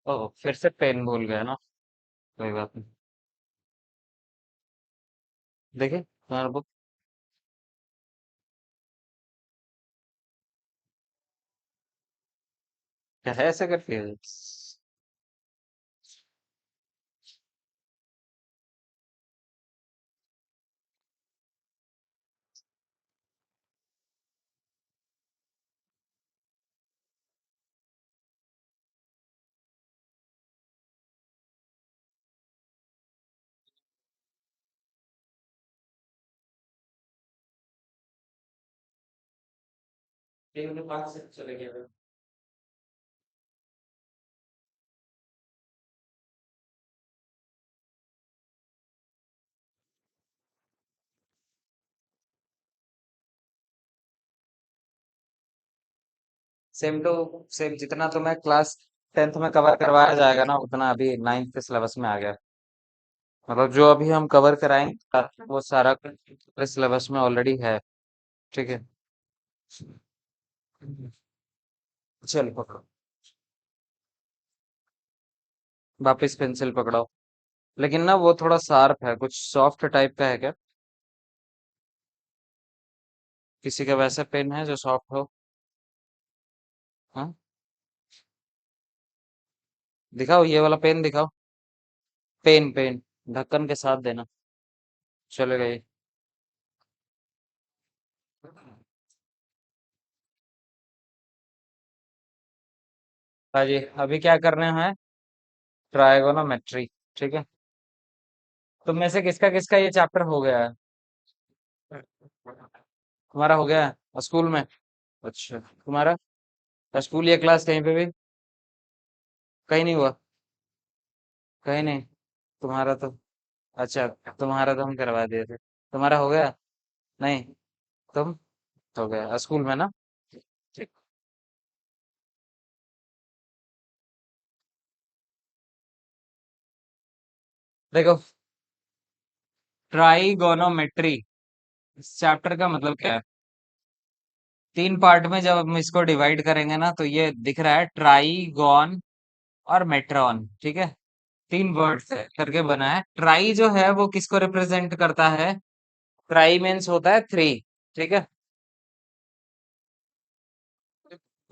ओह, फिर से पेन भूल गया ना। कोई बात नहीं। देखिए तुम्हारा बुक। क्या है ऐसे करके? टेबल के पास से चले गए। सेम टू सेम, जितना तुम्हें क्लास 10th में कवर करवाया जाएगा ना, उतना अभी 9th के सिलेबस में आ गया। मतलब जो अभी हम कवर कराएंगे वो सारा सिलेबस में ऑलरेडी है। ठीक है। चल पकड़ो। वापिस पेंसिल पकड़ो। लेकिन ना वो थोड़ा शार्प है, कुछ सॉफ्ट टाइप का है क्या? किसी का वैसा पेन है जो सॉफ्ट हो? हाँ, दिखाओ ये वाला पेन दिखाओ। पेन पेन ढक्कन के साथ देना। चलेगा ये? हाँ जी, अभी क्या करने हैं? ट्रायगोनोमेट्री। ठीक है। तुम में से किसका किसका ये चैप्टर हो गया है? तुम्हारा हो गया है स्कूल में? अच्छा, तुम्हारा स्कूल या क्लास कहीं पे भी? कहीं नहीं हुआ? कहीं नहीं? तुम्हारा तो, अच्छा, तुम्हारा तो हम करवा दिए थे। तुम्हारा हो गया? नहीं। तुम? हो गया स्कूल में ना? ठीक। देखो, ट्राइगोनोमेट्री इस चैप्टर का मतलब क्या है? तीन पार्ट में जब हम इसको डिवाइड करेंगे ना, तो ये दिख रहा है ट्राइगोन और मेट्रॉन। ठीक है। तीन वर्ड से करके बना है। ट्राई जो है वो किसको रिप्रेजेंट करता है? ट्राई मीन्स होता है थ्री। ठीक है।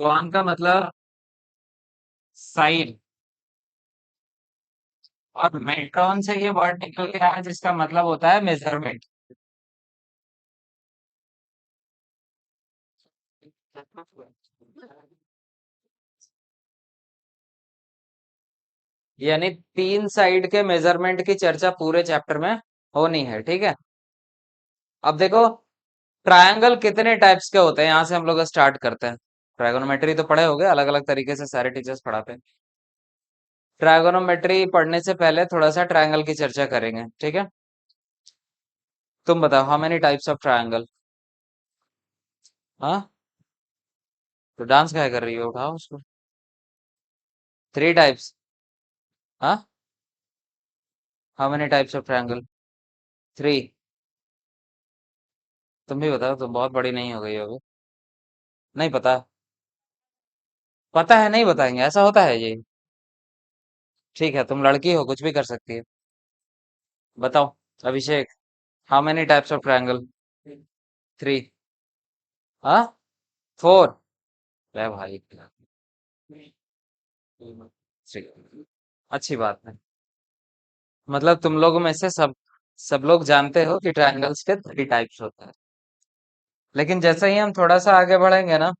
गॉन का मतलब साइड। और मेट्रॉन से ये वर्ड निकल के आया जिसका मतलब होता है मेजरमेंट। यानी तीन साइड के मेजरमेंट की चर्चा पूरे चैप्टर में होनी है। ठीक है। अब देखो, ट्रायंगल कितने टाइप्स के होते हैं, यहां से हम लोग स्टार्ट करते हैं। ट्रायगोनोमेट्री तो पढ़े होगे, अलग अलग तरीके से सारे टीचर्स पढ़ाते हैं। ट्रायगोनोमेट्री पढ़ने से पहले थोड़ा सा ट्रायंगल की चर्चा करेंगे। ठीक है। तुम बताओ, how many types of triangle? हाँ, तो डांस क्या कर रही हो? उठाओ उसको। Three types. हाँ, how many types of triangle? Three. तुम भी बताओ, तुम बहुत बड़ी नहीं हो गई हो अभी। नहीं पता? पता है नहीं बताएंगे, ऐसा होता है ये? ठीक है, तुम लड़की हो, कुछ भी कर सकती है। बताओ Abhishek, how many types of triangle? Three. हाँ, फोर। अरे भाई, थ्री। अच्छी बात है। मतलब तुम लोगों में से सब लोग जानते हो कि ट्रायंगल्स के थ्री टाइप्स होते हैं। लेकिन जैसे ही हम थोड़ा सा आगे बढ़ेंगे ना,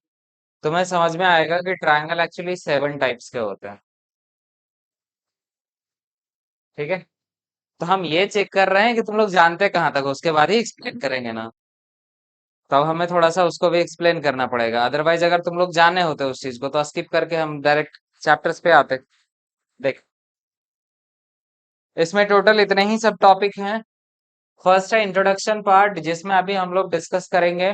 तुम्हें समझ में आएगा कि ट्रायंगल एक्चुअली 7 टाइप्स के होते हैं। ठीक है। तो हम ये चेक कर रहे हैं कि तुम लोग जानते कहाँ तक हो, उसके बाद ही एक्सप्लेन करेंगे ना। तब हमें थोड़ा सा उसको भी एक्सप्लेन करना पड़ेगा। अदरवाइज अगर तुम लोग जाने होते उस चीज को तो स्किप करके हम डायरेक्ट चैप्टर्स पे आते। देख, इसमें टोटल इतने ही सब टॉपिक हैं। फर्स्ट है इंट्रोडक्शन पार्ट, जिसमें अभी हम लोग डिस्कस करेंगे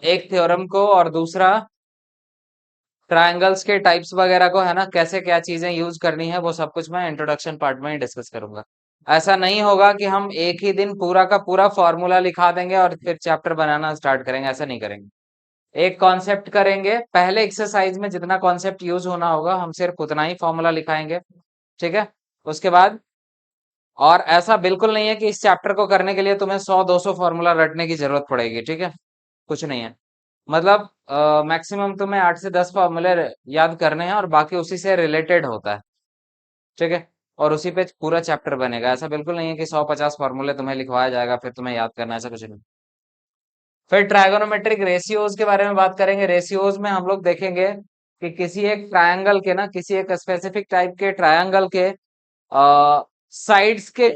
एक थ्योरम को, और दूसरा ट्रायंगल्स के टाइप्स वगैरह को, है ना, कैसे क्या चीजें यूज करनी है, वो सब कुछ मैं इंट्रोडक्शन पार्ट में ही डिस्कस करूंगा। ऐसा नहीं होगा कि हम एक ही दिन पूरा का पूरा फॉर्मूला लिखा देंगे और फिर चैप्टर बनाना स्टार्ट करेंगे, ऐसा नहीं करेंगे। एक कॉन्सेप्ट करेंगे पहले एक्सरसाइज में, जितना कॉन्सेप्ट यूज होना होगा हम सिर्फ उतना ही फॉर्मूला लिखाएंगे। ठीक है। उसके बाद, और ऐसा बिल्कुल नहीं है कि इस चैप्टर को करने के लिए तुम्हें 100-200 फॉर्मूला रटने की जरूरत पड़ेगी। ठीक है। कुछ नहीं है। मतलब मैक्सिमम तुम्हें 8 से 10 फॉर्मूले याद करने हैं और बाकी उसी से रिलेटेड होता है। ठीक है। और उसी पे पूरा चैप्टर बनेगा। ऐसा बिल्कुल नहीं है कि 150 फॉर्मूले तुम्हें लिखवाया जाएगा फिर तुम्हें याद करना है, ऐसा कुछ नहीं। फिर ट्राइगोनोमेट्रिक रेशियोज के बारे में बात करेंगे। रेशियोज में हम लोग देखेंगे कि किसी एक ट्रायंगल के ना, किसी एक स्पेसिफिक टाइप के ट्रायंगल के साइड्स के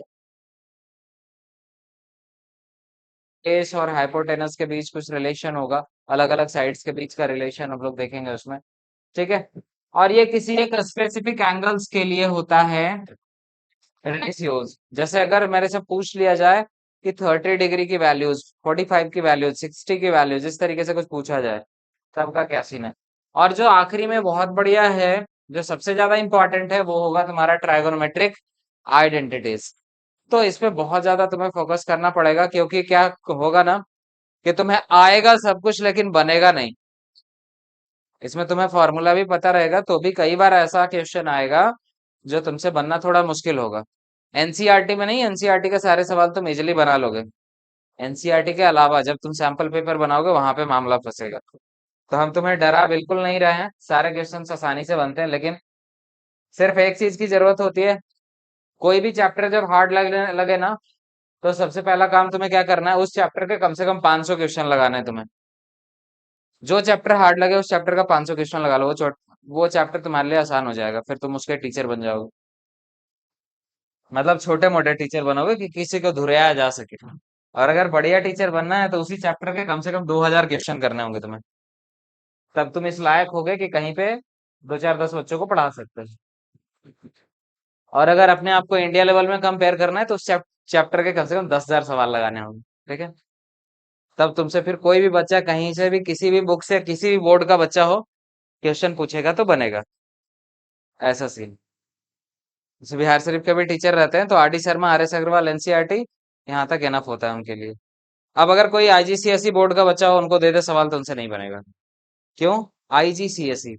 बेस और हाइपोटेनस के बीच कुछ रिलेशन होगा। अलग अलग साइड्स के बीच का रिलेशन हम लोग देखेंगे उसमें। ठीक है। और ये किसी एक स्पेसिफिक एंगल्स के लिए होता है रेशियोज। जैसे अगर मेरे से पूछ लिया जाए कि 30 डिग्री की वैल्यूज, 45 की वैल्यूज, 60 की वैल्यूज, इस तरीके से कुछ पूछा जाए, सबका क्या सीन है। और जो आखिरी में बहुत बढ़िया है, जो सबसे ज्यादा इंपॉर्टेंट है, वो होगा तुम्हारा ट्राइगोनोमेट्रिक आइडेंटिटीज। तो इस पे बहुत ज्यादा तुम्हें फोकस करना पड़ेगा, क्योंकि क्या होगा ना, कि तुम्हें आएगा सब कुछ लेकिन बनेगा नहीं। इसमें तुम्हें फॉर्मूला भी पता रहेगा तो भी कई बार ऐसा क्वेश्चन आएगा जो तुमसे बनना थोड़ा मुश्किल होगा। एनसीईआरटी में नहीं, एनसीईआरटी के सारे सवाल तुम इजीली बना लोगे। एनसीईआरटी के अलावा जब तुम सैंपल पेपर बनाओगे वहां पे मामला फंसेगा। तो हम तुम्हें डरा बिल्कुल नहीं रहे हैं, सारे क्वेश्चन आसानी से बनते हैं, लेकिन सिर्फ एक चीज की जरूरत होती है। कोई भी चैप्टर जब हार्ड लगने लगे ना, तो सबसे पहला काम तुम्हें क्या करना है, उस चैप्टर के कम से कम 500 क्वेश्चन लगाने हैं तुम्हें। जो चैप्टर हार्ड लगे उस चैप्टर का 500 क्वेश्चन लगा लो, वो चैप्टर तुम्हारे लिए आसान हो जाएगा, फिर तुम उसके टीचर बन जाओगे। मतलब छोटे मोटे टीचर बनोगे कि किसी को धुरियाया जा सके। और अगर बढ़िया टीचर बनना है तो उसी चैप्टर के कम से कम 2000 क्वेश्चन करने होंगे तुम्हें। तब तुम इस लायक होगे कि कहीं पे 2 4 10 बच्चों को पढ़ा सकते हो। और अगर अपने आप को इंडिया लेवल में कंपेयर करना है तो उस चैप्टर के कम से कम 10,000 सवाल लगाने होंगे। ठीक है। तब तुमसे फिर कोई भी बच्चा कहीं से भी, किसी भी बुक से, किसी भी बोर्ड का बच्चा हो, क्वेश्चन पूछेगा तो बनेगा। ऐसा सीन। जैसे बिहार शरीफ के भी टीचर रहते हैं तो R D Sharma, R S Agarwal, NCERT यहाँ तक एनफ होता है उनके लिए। अब अगर कोई आईजीसीएसई बोर्ड का बच्चा हो, उनको दे दे सवाल तो उनसे नहीं बनेगा। क्यों? आईजीसीएसई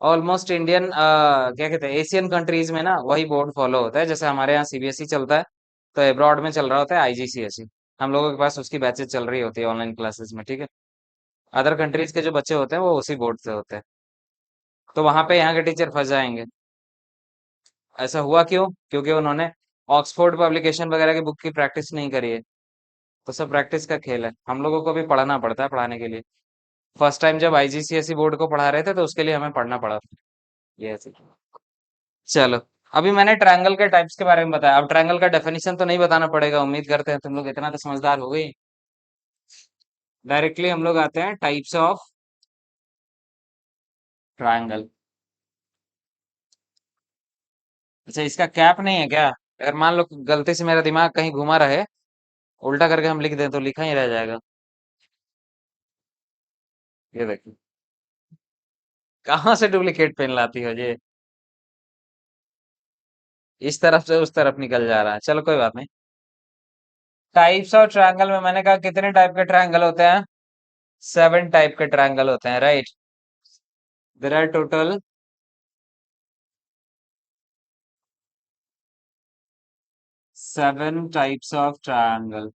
ऑलमोस्ट इंडियन, क्या कहते हैं, एशियन कंट्रीज में ना वही बोर्ड फॉलो होता है। जैसे हमारे यहाँ सीबीएसई चलता है, तो अब्रॉड में चल रहा होता है आईजीसीएसई। हम लोगों के पास उसकी बैचेस चल रही होती है ऑनलाइन क्लासेस में। ठीक है। अदर कंट्रीज के जो बच्चे होते हैं वो उसी बोर्ड से होते हैं। तो वहां पे यहाँ के टीचर फंस जाएंगे। ऐसा हुआ क्यों? क्योंकि उन्होंने ऑक्सफोर्ड पब्लिकेशन वगैरह की बुक की प्रैक्टिस नहीं करी है। तो सब प्रैक्टिस का खेल है, हम लोगों को भी पढ़ना पड़ता है पढ़ाने के लिए। फर्स्ट टाइम जब आईजीसीएसई बोर्ड को पढ़ा रहे थे तो उसके लिए हमें पढ़ना पड़ा। ये ऐसे। चलो, अभी मैंने ट्रायंगल के टाइप्स के बारे में बताया, अब ट्रायंगल का डेफिनेशन तो नहीं बताना पड़ेगा, उम्मीद करते हैं तुम लोग इतना तो समझदार हो गई। डायरेक्टली हम लोग आते हैं टाइप्स ऑफ ट्रायंगल। अच्छा, इसका कैप नहीं है क्या? अगर मान लो गलती से मेरा दिमाग कहीं घुमा रहे, उल्टा करके हम लिख दें तो लिखा ही रह जाएगा। ये देखो, कहाँ से डुप्लीकेट पेन लाती हो ये? इस तरफ से उस तरफ निकल जा रहा है, चलो कोई बात नहीं। टाइप्स ऑफ ट्रायंगल में मैंने कहा कितने टाइप के ट्रायंगल होते हैं? 7 टाइप के ट्रायंगल होते हैं, right. There are total 7 types of triangle.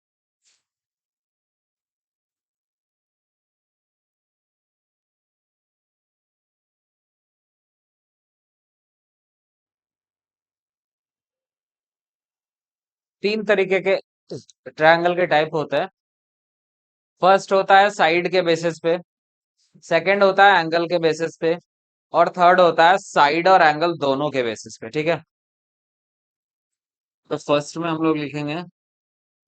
तीन तरीके के ट्रायंगल के टाइप होते हैं। फर्स्ट होता है साइड के बेसिस पे, सेकंड होता है एंगल के बेसिस पे, और थर्ड होता है साइड और एंगल दोनों के बेसिस पे। ठीक है। तो फर्स्ट में हम लोग लिखेंगे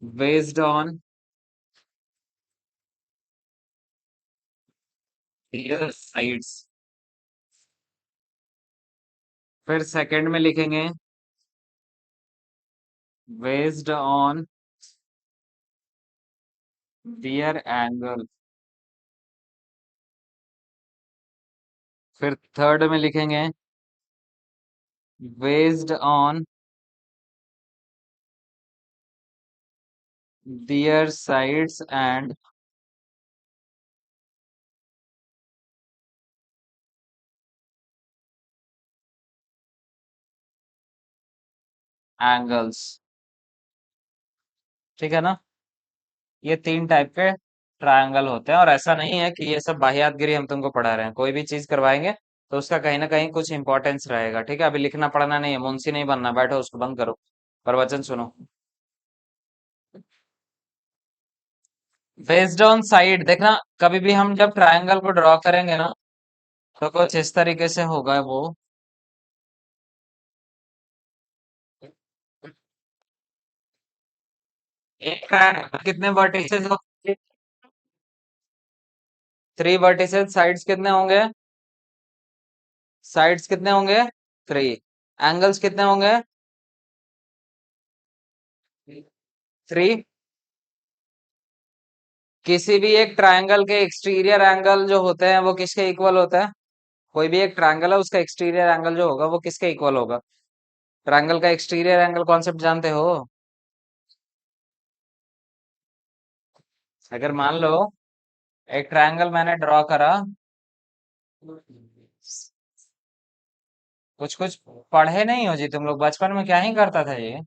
बेस्ड ऑन रियल साइड्स। फिर सेकंड में लिखेंगे बेस्ड ऑन दियर एंगल। फिर थर्ड में लिखेंगे based on their sides and angles. ठीक है ना? ये तीन टाइप के ट्रायंगल होते हैं, और ऐसा नहीं है कि ये सब बाहियातगिरी हम तुमको पढ़ा रहे हैं। कोई भी चीज करवाएंगे तो उसका कहीं ना कहीं कुछ इंपॉर्टेंस रहेगा। ठीक है, अभी लिखना पढ़ना नहीं है, मुंशी नहीं बनना। बैठो, उसको बंद करो, प्रवचन सुनो। बेस्ड ऑन साइड देखना, कभी भी हम जब ट्रायंगल को ड्रॉ करेंगे ना, तो कुछ इस तरीके से होगा वो। एक triangle कितने वर्टिसेस होंगे? Three vertices. साइड्स कितने होंगे? साइड्स कितने होंगे? थ्री। एंगल्स कितने होंगे? थ्री। किसी भी एक ट्रायंगल के एक्सटीरियर एंगल जो होते हैं वो किसके इक्वल होता है? कोई भी एक ट्रायंगल है, उसका एक्सटीरियर एंगल जो होगा वो किसके इक्वल होगा? ट्रायंगल का एक्सटीरियर एंगल कॉन्सेप्ट जानते हो? अगर मान लो एक ट्रायंगल मैंने ड्रॉ करा, कुछ कुछ पढ़े नहीं हो जी तुम लोग? बचपन में क्या ही करता था ये।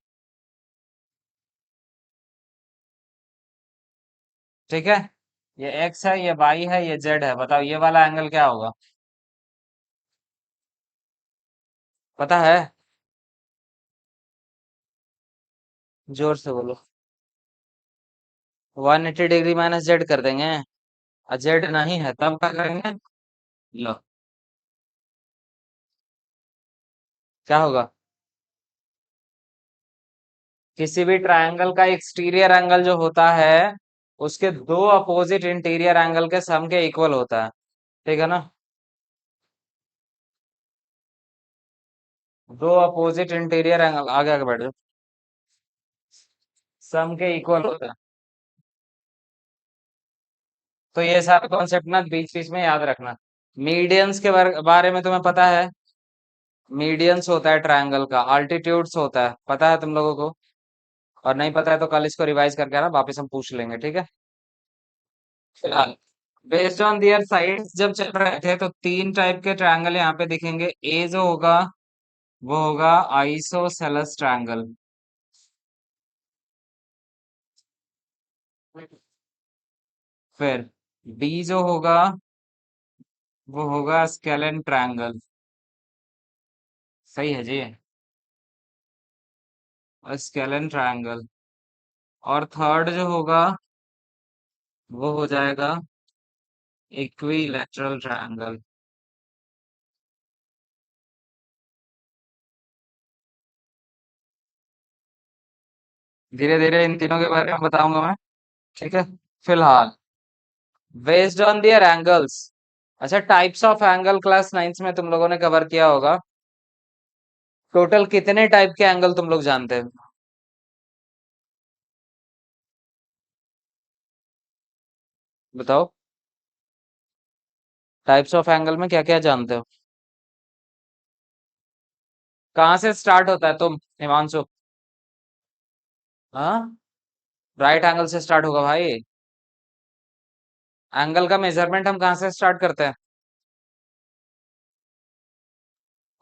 ठीक है, ये एक्स है, ये वाई है, ये जेड है। बताओ ये वाला एंगल क्या होगा? पता है? जोर से बोलो। 180 डिग्री माइनस जेड कर देंगे। और जेड नहीं है तब क्या करेंगे? लो, क्या होगा? किसी भी ट्रायंगल का एक्सटीरियर एंगल जो होता है, उसके दो अपोजिट इंटीरियर एंगल के सम के इक्वल होता है। ठीक है ना? दो अपोजिट इंटीरियर एंगल, आगे आगे बैठ जाओ, सम के इक्वल होता है। तो ये सारा कॉन्सेप्ट ना बीच बीच में याद रखना। मीडियंस के बारे में तुम्हें पता है? मीडियंस होता है ट्रायंगल का, अल्टीट्यूड्स होता है, पता है तुम लोगों को? और नहीं पता है तो कल इसको रिवाइज करके आना, वापस हम पूछ लेंगे। ठीक है? फिलहाल बेस्ड ऑन दियर साइड्स जब चल रहे थे तो तीन टाइप के ट्रायंगल यहाँ पे दिखेंगे। ए जो होगा वो होगा आइसोसेलेस ट्रायंगल। फिर बी जो होगा वो होगा स्केलेन ट्रायंगल। सही है जी, स्केलेन ट्रायंगल। और थर्ड जो होगा वो हो जाएगा इक्विलैटरल ट्रायंगल। धीरे धीरे इन तीनों के बारे में बताऊंगा मैं। ठीक है? फिलहाल बेस्ड ऑन दियर एंगल्स। अच्छा, types of angle class ninth में तुम लोगों ने कवर किया होगा। टोटल कितने टाइप के एंगल तुम लोग जानते हो? बताओ, टाइप्स ऑफ एंगल में क्या क्या जानते हो? कहाँ से स्टार्ट होता है तुम, हिमांशु? हाँ, राइट एंगल से स्टार्ट होगा भाई। एंगल का मेजरमेंट हम कहाँ से स्टार्ट करते हैं?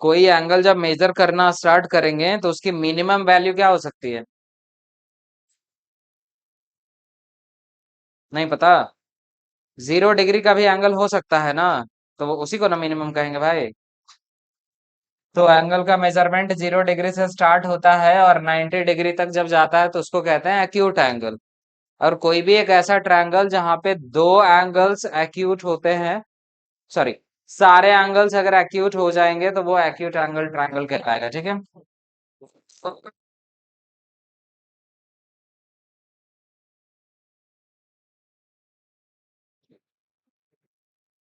कोई एंगल जब मेजर करना स्टार्ट करेंगे तो उसकी मिनिमम वैल्यू क्या हो सकती है? नहीं पता? 0 डिग्री का भी एंगल हो सकता है ना, तो वो उसी को ना मिनिमम कहेंगे भाई। तो एंगल का मेजरमेंट 0 डिग्री से स्टार्ट होता है और 90 डिग्री तक जब जाता है तो उसको कहते हैं एक्यूट एंगल। और कोई भी एक ऐसा ट्रायंगल जहां पे दो एंगल्स एक्यूट होते हैं, सॉरी, सारे एंगल्स अगर एक्यूट हो जाएंगे तो वो एक्यूट एंगल ट्रायंगल कहलाएगा। ठीक है?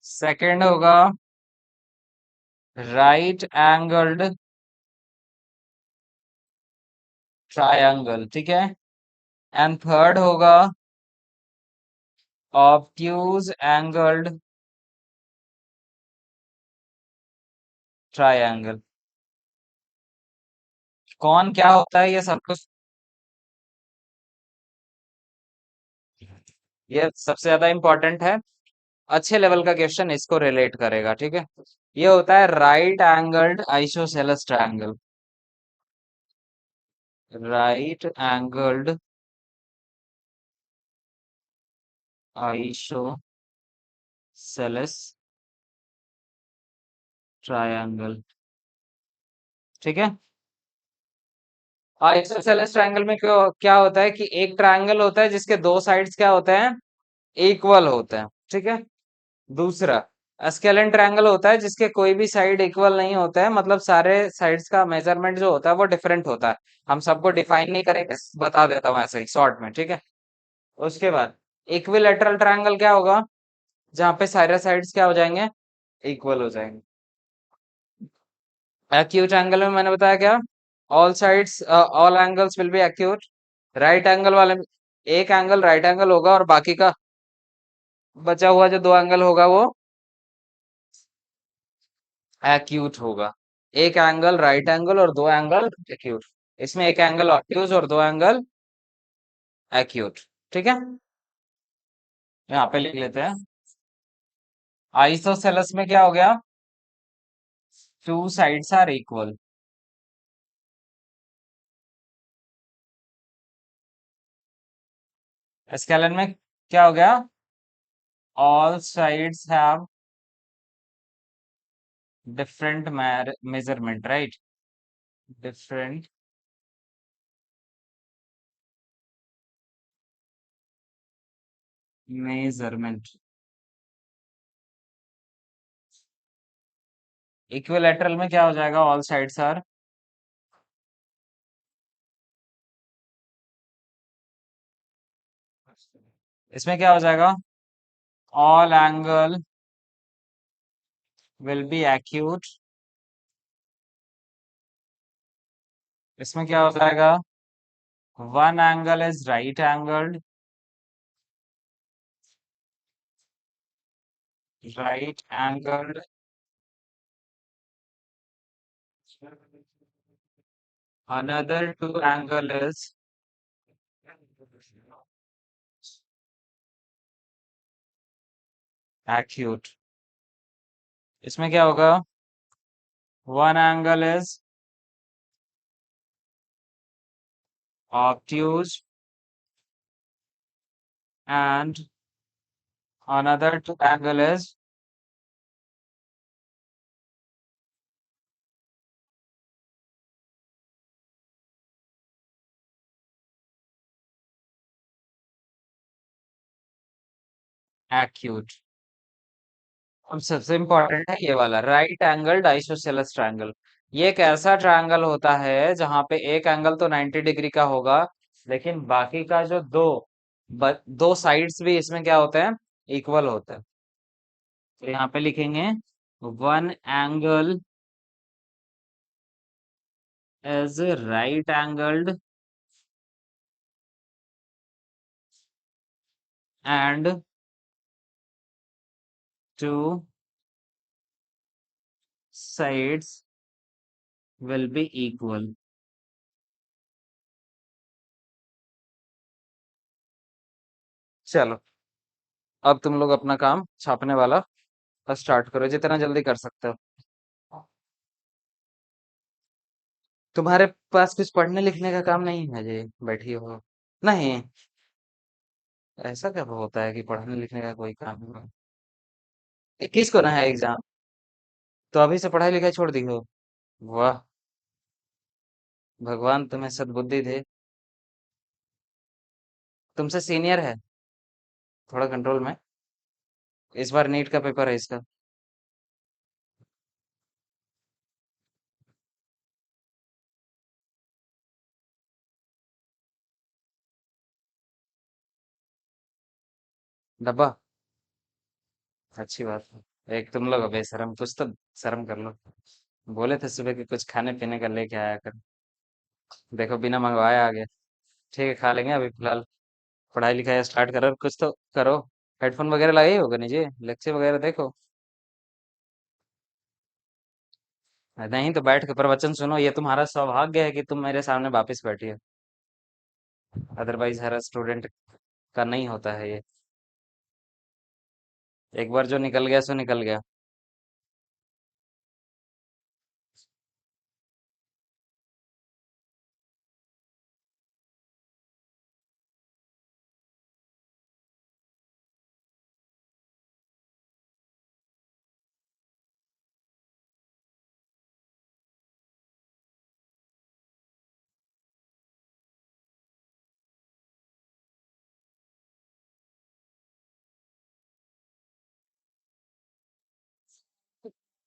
सेकंड होगा राइट एंगल्ड ट्रायंगल। ठीक है? एंड थर्ड होगा ऑब्ट्यूज एंगल्ड ट्रायंगल। कौन क्या होता है ये सब कुछ, ये सबसे ज्यादा इंपॉर्टेंट है। अच्छे लेवल का क्वेश्चन इसको रिलेट करेगा। ठीक है? ये होता है right angled isosceles triangle. Right angled isosceles triangle. ठीक है। आइसोसेलेस ट्रायंगल में क्या क्या होता है कि एक ट्रायंगल होता है जिसके दो साइड्स क्या होते हैं, इक्वल होते हैं। ठीक है। दूसरा, स्केलेन ट्रायंगल होता है जिसके कोई भी साइड इक्वल नहीं होता है, मतलब सारे साइड्स का मेजरमेंट जो होता है वो डिफरेंट होता है। हम सबको डिफाइन नहीं करेंगे, बता देता हूँ ऐसे ही शॉर्ट में। ठीक है। उसके बाद इक्विलेटरल ट्रायंगल क्या होगा, जहाँ पे सारे साइड्स क्या हो जाएंगे, इक्वल हो जाएंगे। एक्यूट एंगल में मैंने बताया क्या, all sides all angles will be acute. Right angle वाले में एक एंगल राइट एंगल होगा और बाकी का बचा हुआ जो दो एंगल होगा वो एक्यूट होगा। एक एंगल राइट एंगल और दो एंगल एक्यूट। इसमें एक एंगल ऑब्ट्यूज और दो एंगल एक्यूट। ठीक है। यहाँ पे लिख लेते हैं। आइसोसेलेस में क्या हो गया, two sides are equal. Scalene में क्या हो गया, all sides have different measurement, right, different measurement. Equilateral में क्या हो जाएगा, ऑल साइड्स आर, इसमें क्या हो जाएगा, all angle will be acute. इसमें क्या हो जाएगा, one angle is right angled, right angled, another two angle is acute। इसमें क्या होगा, one angle is obtuse and another two angle is acute। अब सबसे इंपॉर्टेंट है ये वाला राइट एंगल्ड आइसोसेलेस ट्रायंगल। ये एक ऐसा ट्रायंगल होता है जहां पे एक एंगल तो 90 डिग्री का होगा, लेकिन बाकी का जो दो साइड्स भी इसमें क्या होते हैं, इक्वल होते हैं। तो यहाँ पे लिखेंगे one angle is right angled and two sides will be equal। चलो, अब तुम लोग अपना काम छापने वाला स्टार्ट करो, जितना जल्दी कर सकते हो। तुम्हारे पास कुछ पढ़ने लिखने का काम नहीं है जी, बैठी हो। नहीं, ऐसा कब होता है कि पढ़ने लिखने का कोई काम नहीं? 21 को ना है एग्जाम, तो अभी से पढ़ाई लिखाई छोड़ दी हो। वाह, भगवान तुम्हें सद्बुद्धि दे। तुमसे सीनियर है, थोड़ा कंट्रोल में। इस बार नीट का पेपर है इसका। डब्बा, अच्छी बात है। एक तुम लोग हो बेशरम, कुछ तो शर्म कर लो। बोले थे सुबह कि कुछ खाने पीने का लेके आया कर, देखो बिना मंगवाए आ गए। ठीक है, खा लेंगे, अभी फिलहाल पढ़ाई लिखाई स्टार्ट करो, कुछ तो करो। हेडफोन वगैरह लगाए होगा नीचे, लेक्चर वगैरह देखो। नहीं तो बैठ के प्रवचन सुनो, ये तुम्हारा सौभाग्य है कि तुम मेरे सामने वापस बैठी हो। अदरवाइज हर स्टूडेंट का नहीं होता है ये। एक बार जो निकल गया सो निकल गया।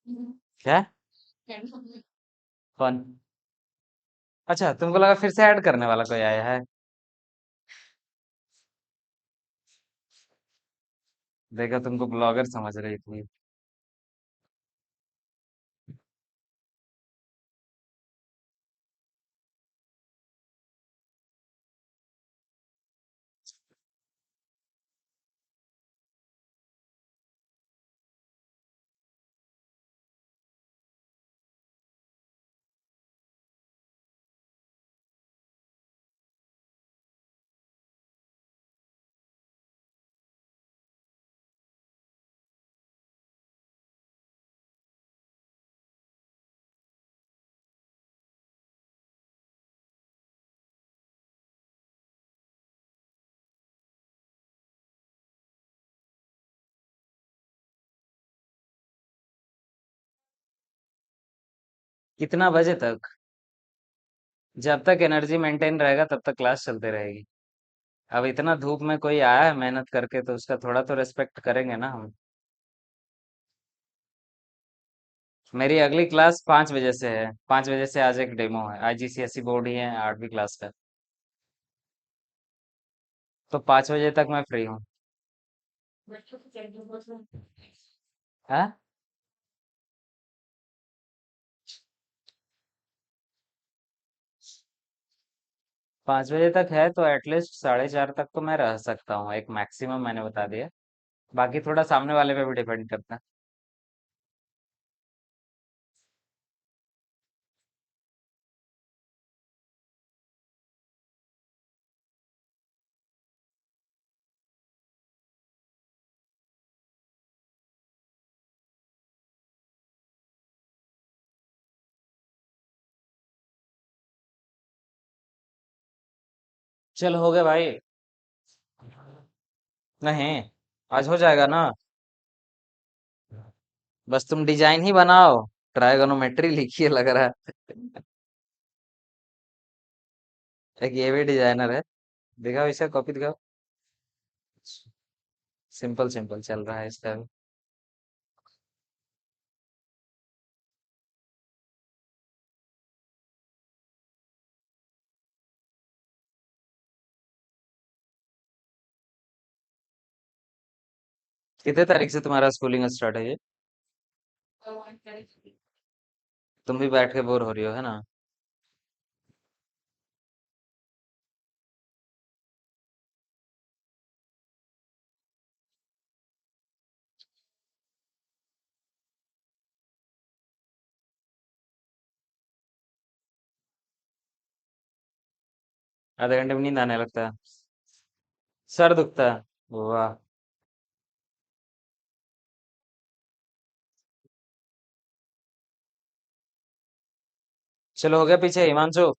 क्या? कौन? अच्छा, तुमको लगा फिर से ऐड करने वाला कोई आया है। देखा, तुमको ब्लॉगर समझ रही थी। कितना बजे तक? जब तक एनर्जी मेंटेन रहेगा तब तक क्लास चलते रहेगी। अब इतना धूप में कोई आया है मेहनत करके, तो उसका थोड़ा तो रेस्पेक्ट करेंगे ना हम। मेरी अगली क्लास 5 बजे से है। 5 बजे से आज एक डेमो है, IGCSE बोर्ड ही है, 8वीं क्लास का। तो 5 बजे तक मैं फ्री हूँ। हाँ। 5 बजे तक है तो एटलीस्ट 4:30 तक तो मैं रह सकता हूँ, एक मैक्सिमम मैंने बता दिया। बाकी थोड़ा सामने वाले पे भी डिपेंड करता है। चल हो गया भाई। नहीं, आज हो जाएगा ना। बस तुम डिजाइन ही बनाओ। ट्रायगोनोमेट्री लिखिए लग रहा है। एक ये भी डिजाइनर है। दिखाओ इसे, कॉपी दिखाओ। सिंपल सिंपल चल रहा है इसका भी। कितने तारीख से तुम्हारा स्कूलिंग स्टार्ट है ये? तुम भी बैठ के बोर हो रही हो है ना? आधे घंटे में नींद आने लगता है? सर दुखता है? वाह। चलो हो गया पीछे हिमांशु।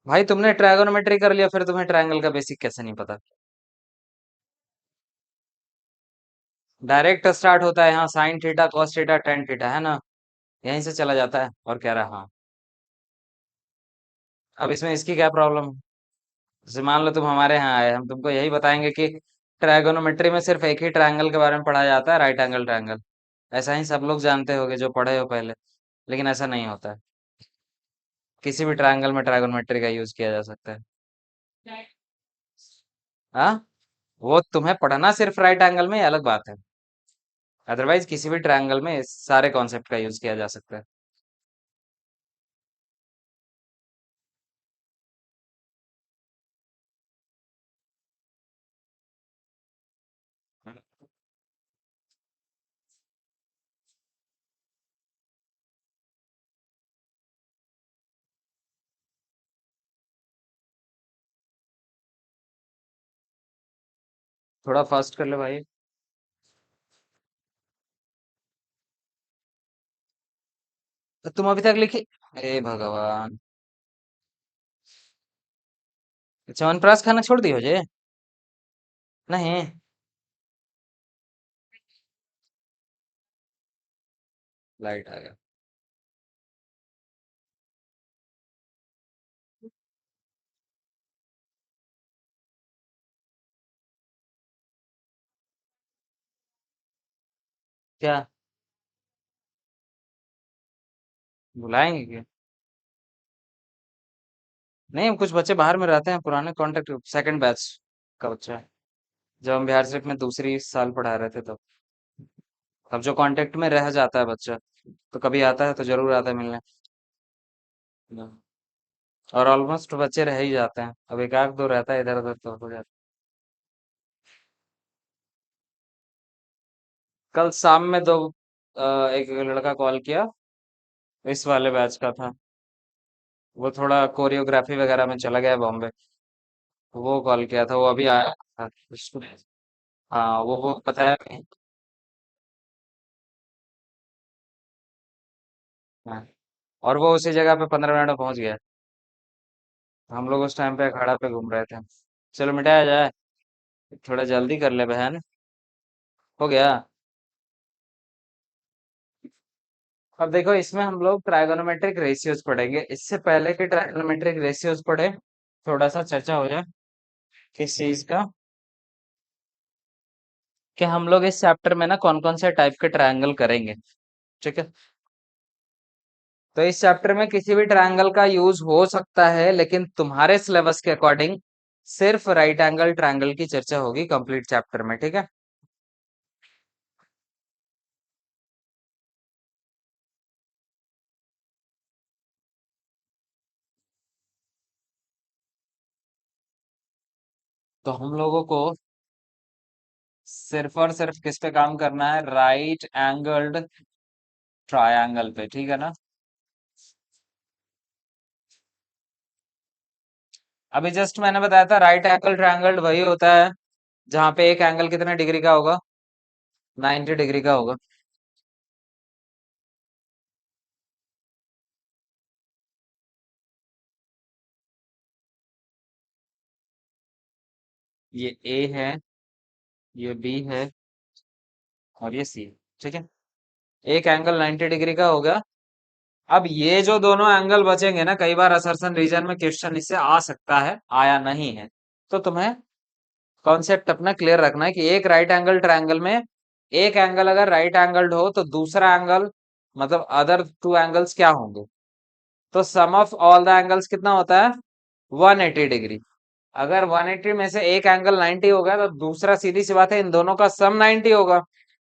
भाई तुमने ट्रायगोनोमेट्री कर लिया, फिर तुम्हें ट्रायंगल का बेसिक कैसे नहीं पता? डायरेक्ट स्टार्ट होता है यहाँ, sine theta cos theta tan theta, है ना? यहीं से चला जाता है, और कह रहा हाँ। अब इसमें इसकी क्या प्रॉब्लम? जैसे मान लो तुम हमारे यहाँ आए, हम तुमको यही बताएंगे कि ट्रायगोनोमेट्री में सिर्फ एक ही ट्रायंगल के बारे में पढ़ा जाता है, राइट एंगल ट्रायंगल। ऐसा ही सब लोग जानते होंगे जो पढ़े हो पहले। लेकिन ऐसा नहीं होता है। किसी भी ट्रायंगल में ट्रायगोनोमेट्री का यूज किया जा सकता है। हाँ। वो तुम्हें पढ़ना सिर्फ राइट एंगल में, ये अलग बात है। अदरवाइज किसी भी ट्रायंगल में इस सारे कॉन्सेप्ट का यूज किया जा सकता है। थोड़ा फास्ट कर लो भाई। तो तुम अभी तक लिखे? हे भगवान। च्यवनप्राश खाना छोड़ दियो जे? नहीं। लाइट आ गया। क्या? बुलाएंगे क्या? नहीं, हम कुछ बच्चे बाहर में रहते हैं, पुराने कांटेक्ट, सेकंड बैच का बच्चा है। जब हम बिहार शरीफ में दूसरी साल पढ़ा रहे थे तब। अब जो कांटेक्ट में रह जाता है बच्चा, तो कभी आता है तो जरूर आता है मिलने। और ऑलमोस्ट बच्चे रह ही जाते हैं, अब एक आध दो रहता है इधर उधर तो हो जाता है। कल शाम में दो एक लड़का कॉल किया, इस वाले बैच का था। वो थोड़ा कोरियोग्राफी वगैरह में चला गया बॉम्बे। वो कॉल किया था, वो अभी आया था। हाँ, वो बताया नहीं। हाँ, और वो उसी जगह पे 15 मिनट में पहुंच गया। हम लोग उस टाइम पे अखाड़ा पे घूम रहे थे। चलो मिटाया जाए, थोड़ा जल्दी कर ले बहन। हो गया। अब देखो, इसमें हम लोग ट्राइगोनोमेट्रिक रेशियोज पढ़ेंगे। इससे पहले कि ट्राइगोनोमेट्रिक रेशियोज पढ़े, थोड़ा सा चर्चा हो जाए किस चीज का, कि हम लोग इस चैप्टर में ना कौन कौन से टाइप के ट्रायंगल करेंगे। ठीक है। तो इस चैप्टर में किसी भी ट्रायंगल का यूज हो सकता है, लेकिन तुम्हारे सिलेबस के अकॉर्डिंग सिर्फ राइट एंगल ट्रायंगल की चर्चा होगी कंप्लीट चैप्टर में। ठीक है। तो हम लोगों को सिर्फ और सिर्फ किस पे काम करना है? राइट एंगल्ड ट्रायंगल पे। ठीक है ना? अभी जस्ट मैंने बताया था, राइट एंगल ट्रायंगल वही होता है जहां पे एक एंगल कितने डिग्री का होगा? 90 डिग्री का होगा। ये ए है, ये बी है, और ये सी। ठीक है। एक एंगल 90 डिग्री का होगा। अब ये जो दोनों एंगल बचेंगे ना, कई बार असर्शन रीजन में क्वेश्चन इससे आ सकता है, आया नहीं है। तो तुम्हें कॉन्सेप्ट अपना क्लियर रखना है कि एक राइट एंगल ट्रायंगल में एक एंगल अगर राइट एंगल्ड हो तो दूसरा एंगल, मतलब अदर टू एंगल्स क्या होंगे? तो सम ऑफ ऑल द एंगल्स कितना होता है? 180 डिग्री। अगर 180 में से एक एंगल 90 हो गया तो दूसरा, सीधी सी बात है, इन दोनों का सम 90 होगा।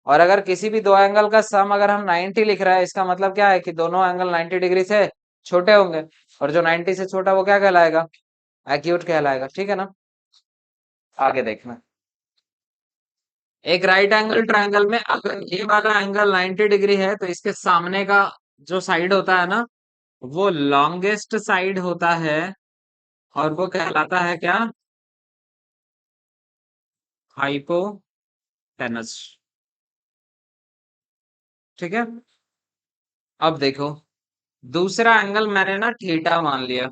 और अगर किसी भी दो एंगल का सम अगर हम 90 लिख रहे हैं, इसका मतलब क्या है कि दोनों एंगल 90 डिग्री से छोटे होंगे। और जो 90 से छोटा वो क्या कहलाएगा? एक्यूट कहलाएगा। ठीक है ना? आगे देखना। एक राइट एंगल ट्रायंगल में अगर ये वाला एंगल 90 डिग्री है, तो इसके सामने का जो साइड होता है ना, वो लॉन्गेस्ट साइड होता है। और वो कहलाता है क्या? हाइपोटेनस। ठीक है। अब देखो, दूसरा एंगल मैंने ना थीटा मान लिया।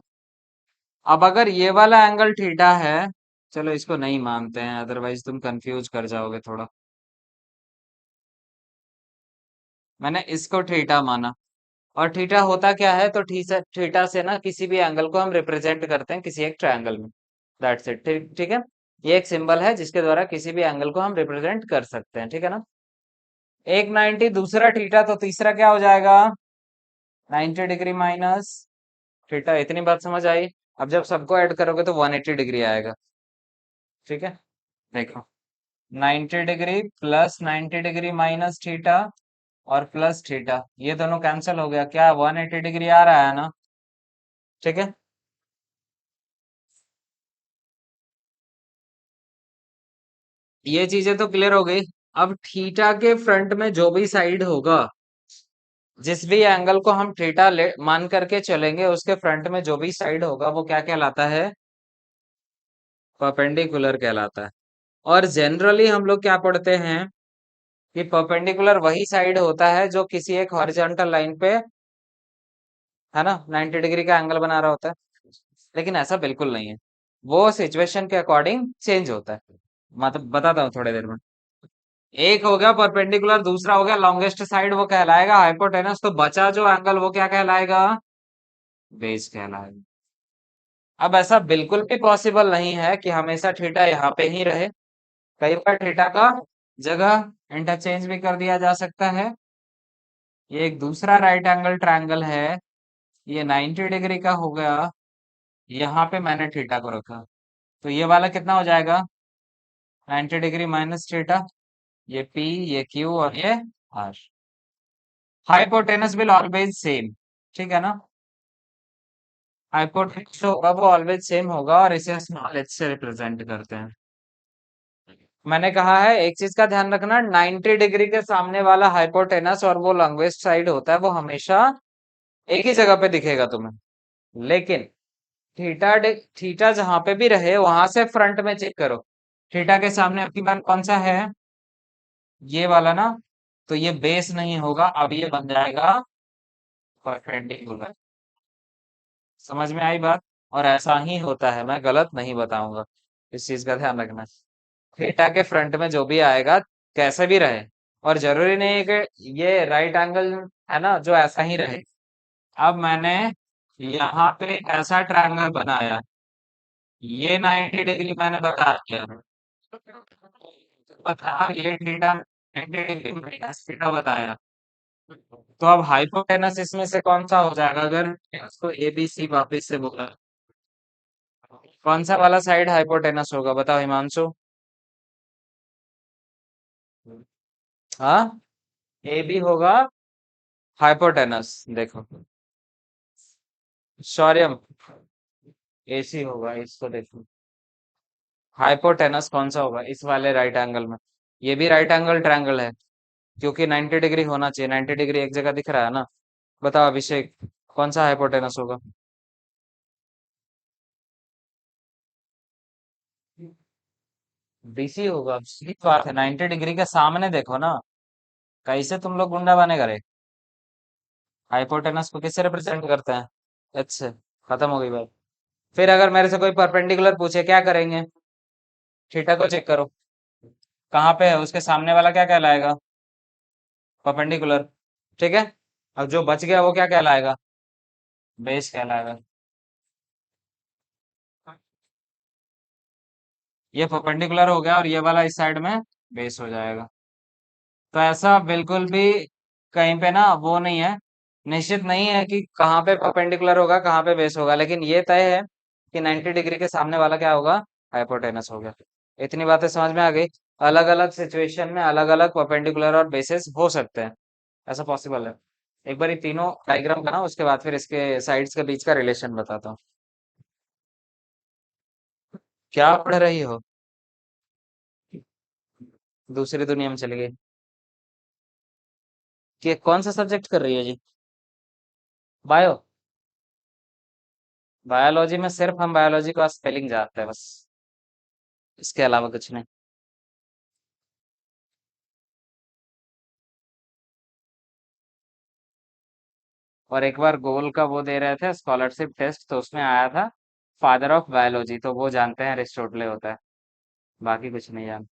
अब अगर ये वाला एंगल थीटा है, चलो इसको नहीं मानते हैं, अदरवाइज तुम कंफ्यूज कर जाओगे थोड़ा। मैंने इसको थीटा माना। और थीटा होता क्या है? तो थीटा से ना किसी भी एंगल को हम रिप्रेजेंट करते हैं किसी एक ट्रायंगल में। That's it. ठीक ठीक है। ये एक सिंबल है जिसके द्वारा किसी भी एंगल को हम रिप्रेजेंट कर सकते हैं। ठीक है ना? एक 90, दूसरा थीटा, तो तीसरा क्या हो जाएगा? 90 डिग्री माइनस थीटा। इतनी बात समझ आई? अब जब सबको ऐड करोगे तो 180 डिग्री आएगा। ठीक है। देखो, 90 degree plus 90 degree minus theta और प्लस थीटा, ये दोनों कैंसिल हो गया, क्या 180 डिग्री आ रहा है ना? ठीक है। ये चीजें तो क्लियर हो गई। अब थीटा के फ्रंट में जो भी साइड होगा, जिस भी एंगल को हम थीटा ले मान करके चलेंगे, उसके फ्रंट में जो भी साइड होगा वो क्या कहलाता है? परपेंडिकुलर कहलाता है। और जनरली हम लोग क्या पढ़ते हैं कि परपेंडिकुलर वही साइड होता है जो किसी एक हॉरिजॉन्टल लाइन पे, है ना, 90 डिग्री का एंगल बना रहा होता है। लेकिन ऐसा बिल्कुल नहीं है, वो सिचुएशन के अकॉर्डिंग चेंज होता है। मतलब बताता हूँ थोड़ी देर में। एक हो गया परपेंडिकुलर, दूसरा हो गया लॉन्गेस्ट साइड, वो कहलाएगा हाइपोटेनस। तो बचा जो एंगल वो क्या कहलाएगा? बेस कहलाएगा। अब ऐसा बिल्कुल भी पॉसिबल नहीं है कि हमेशा थीटा यहाँ पे ही रहे। कई बार थीटा का जगह इंटरचेंज भी कर दिया जा सकता है। ये एक दूसरा राइट एंगल ट्रायंगल है। ये 90 डिग्री का हो गया। यहाँ पे मैंने थीटा को रखा। तो ये वाला कितना हो जाएगा? 90 डिग्री माइनस थीटा। ये पी, ये क्यू और ये R. Hypotenuse will always same. ठीक है ना? हाइपोटेनस जो होगा वो ऑलवेज सेम होगा और इसे स्मॉल एच से रिप्रेजेंट करते हैं। मैंने कहा है एक चीज का ध्यान रखना, 90 डिग्री के सामने वाला हाइपोटेनस और वो लॉन्गेस्ट साइड होता है, वो हमेशा एक ही जगह पे दिखेगा तुम्हें। लेकिन थीटा जहां पे भी रहे वहां से फ्रंट में चेक करो। थीटा के सामने आपकी बार कौन सा है? ये वाला ना। तो ये बेस नहीं होगा, अब ये बन जाएगा परपेंडिकुलर। समझ में आई बात? और ऐसा ही होता है, मैं गलत नहीं बताऊंगा। इस चीज का ध्यान रखना। थीटा के फ्रंट में जो भी आएगा, कैसे भी रहे, और जरूरी नहीं है कि ये राइट एंगल है ना जो ऐसा ही रहे। अब मैंने यहाँ पे ऐसा ट्रायंगल बनाया। ये 90 डिग्री मैंने बता दिया। बता ये थीटा 90 डिग्री माइनस थीटा बताया। तो अब हाइपोटेनस इसमें से कौन सा हो जाएगा अगर इसको ए बी सी वापिस से बोला? कौन सा वाला साइड हाइपोटेनस होगा बताओ हिमांशु? हाँ, ए बी होगा हाइपोटेनस। देखो, शौर्यम, एसी होगा। इसको देखो, हाइपोटेनस कौन सा होगा इस वाले राइट एंगल में? ये भी राइट एंगल ट्रायंगल है, क्योंकि 90 डिग्री होना चाहिए। 90 डिग्री एक जगह दिख रहा है ना। बताओ अभिषेक, कौन सा हाइपोटेनस होगा? बीसी होगा, सीधी बात है। 90 डिग्री के सामने देखो ना। कैसे तुम लोग गुंडा बने करे? हाइपोटेनस को किससे रिप्रेजेंट करते हैं? एच से। खत्म हो गई बात। फिर अगर मेरे से कोई परपेंडिकुलर पूछे क्या करेंगे? थीटा को चेक करो, कहाँ पे है, उसके सामने वाला क्या कहलाएगा? परपेंडिकुलर। ठीक है। अब जो बच गया वो क्या कहलाएगा? बेस कहलाएगा। ये परपेंडिकुलर हो गया और ये वाला इस साइड में बेस हो जाएगा। तो ऐसा बिल्कुल भी कहीं पे ना वो नहीं है, निश्चित नहीं है कि कहाँ पे परपेंडिकुलर होगा कहाँ पे बेस होगा, लेकिन ये तय है कि 90 डिग्री के सामने वाला क्या होगा? हाइपोटेनस हो गया। इतनी बातें समझ में आ गई। अलग अलग सिचुएशन में अलग अलग परपेंडिकुलर और बेसिस हो सकते हैं, ऐसा पॉसिबल है। एक बार ये तीनों डायग्राम बनाओ, उसके बाद फिर इसके साइड्स के बीच का रिलेशन बताता हूँ। क्या पढ़ रही हो? दूसरी दुनिया में चली गई? कि कौन सा सब्जेक्ट कर रही है जी? बायो? बायोलॉजी में सिर्फ हम बायोलॉजी का स्पेलिंग जानते हैं बस, इसके अलावा कुछ नहीं। और एक बार गोल का वो दे रहे थे स्कॉलरशिप टेस्ट, तो उसमें आया था फादर ऑफ बायोलॉजी, तो वो जानते हैं अरिस्टोटले होता है। बाकी कुछ नहीं जान।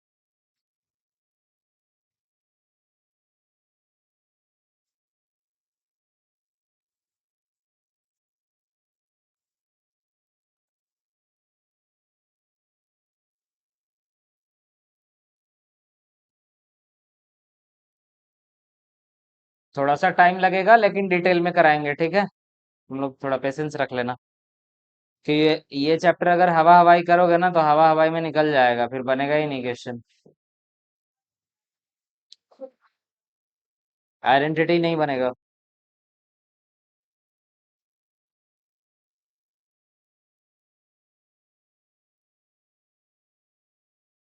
थोड़ा सा टाइम लगेगा लेकिन डिटेल में कराएंगे, ठीक है? तुम लोग थोड़ा पेशेंस रख लेना। कि ये चैप्टर अगर हवा हवाई करोगे ना तो हवा हवाई में निकल जाएगा, फिर बनेगा ही नहीं क्वेश्चन। आइडेंटिटी नहीं बनेगा।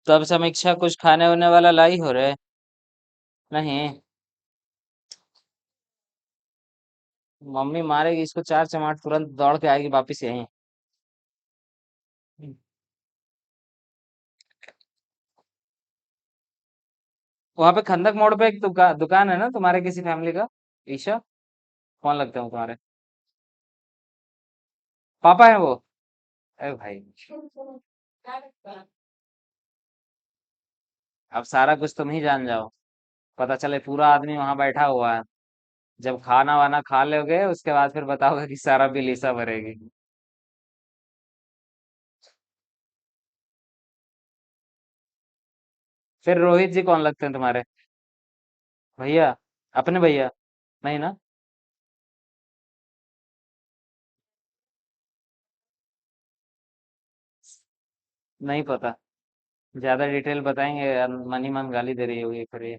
तो अब समीक्षा कुछ खाने होने वाला लाई हो रहे? नहीं। मम्मी मारेगी इसको, चार चमाट तुरंत दौड़ के आएगी वापिस यहीं। वहां पे खंदक मोड़ पे एक दुकान है ना तुम्हारे किसी फैमिली का? ईशा? कौन लगते हो तुम्हारे? पापा है वो? अरे भाई, अब सारा कुछ तुम ही जान जाओ। पता चले पूरा आदमी वहां बैठा हुआ है। जब खाना वाना खा लोगे उसके बाद फिर बताओगे कि सारा बिल ईसा भरेगी। फिर रोहित जी कौन लगते हैं तुम्हारे? भैया? अपने भैया? नहीं ना? नहीं पता। ज्यादा डिटेल बताएंगे यार, मन ही मन गाली दे रही होगी फिर ये।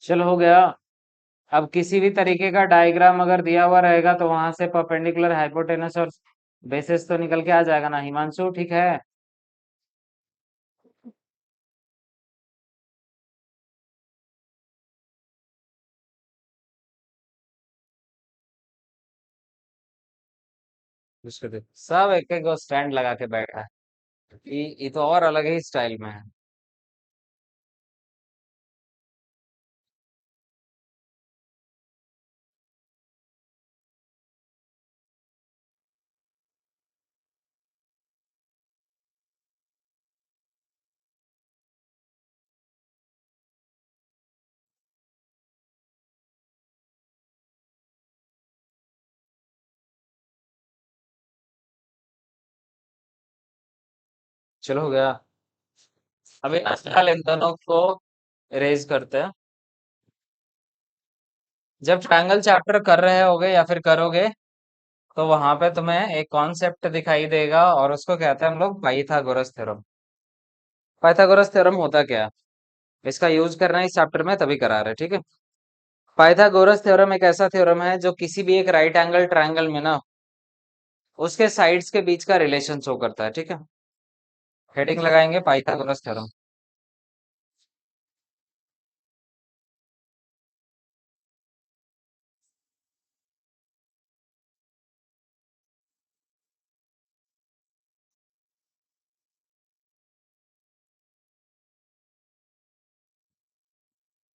चलो हो गया। अब किसी भी तरीके का डायग्राम अगर दिया हुआ रहेगा तो वहां से परपेंडिकुलर हाइपोटेनस और बेसिस तो निकल के आ जाएगा ना हिमांशु, ठीक है? उसको देख, सब एक एक स्टैंड लगा के बैठा है। ये तो और अलग ही स्टाइल में है। चलो हो गया। अभी फिलहाल इन दोनों को इरेज करते हैं। जब ट्रायंगल चैप्टर कर रहे होगे या फिर करोगे तो वहां पे तुम्हें एक कॉन्सेप्ट दिखाई देगा और उसको कहते हैं हम लोग पाइथागोरस थ्योरम। पाइथागोरस थ्योरम होता क्या है, इसका यूज करना है इस चैप्टर में तभी करा रहे हैं, ठीक है? पाइथागोरस थ्योरम एक ऐसा थ्योरम है जो किसी भी एक राइट एंगल ट्रायंगल में ना उसके साइड्स के बीच का रिलेशन शो करता है, ठीक है? हेडिंग लगाएंगे पाइथागोरस थ्योरम।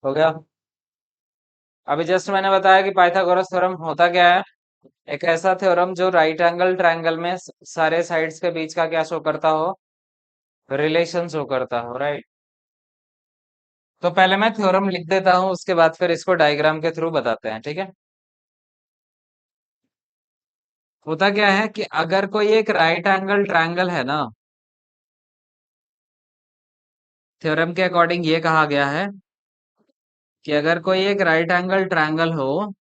हो गया। अभी जस्ट मैंने बताया कि पाइथागोरस थ्योरम होता क्या है। एक ऐसा थ्योरम जो राइट एंगल ट्रायंगल में सारे साइड्स के बीच का क्या शो करता हो, रिलेशन शो करता हो, राइट? तो पहले मैं थ्योरम लिख देता हूँ, उसके बाद फिर इसको डायग्राम के थ्रू बताते हैं, ठीक है? होता क्या है कि अगर कोई एक राइट एंगल ट्रायंगल है ना, थ्योरम के अकॉर्डिंग ये कहा गया है कि अगर कोई एक राइट एंगल ट्रायंगल हो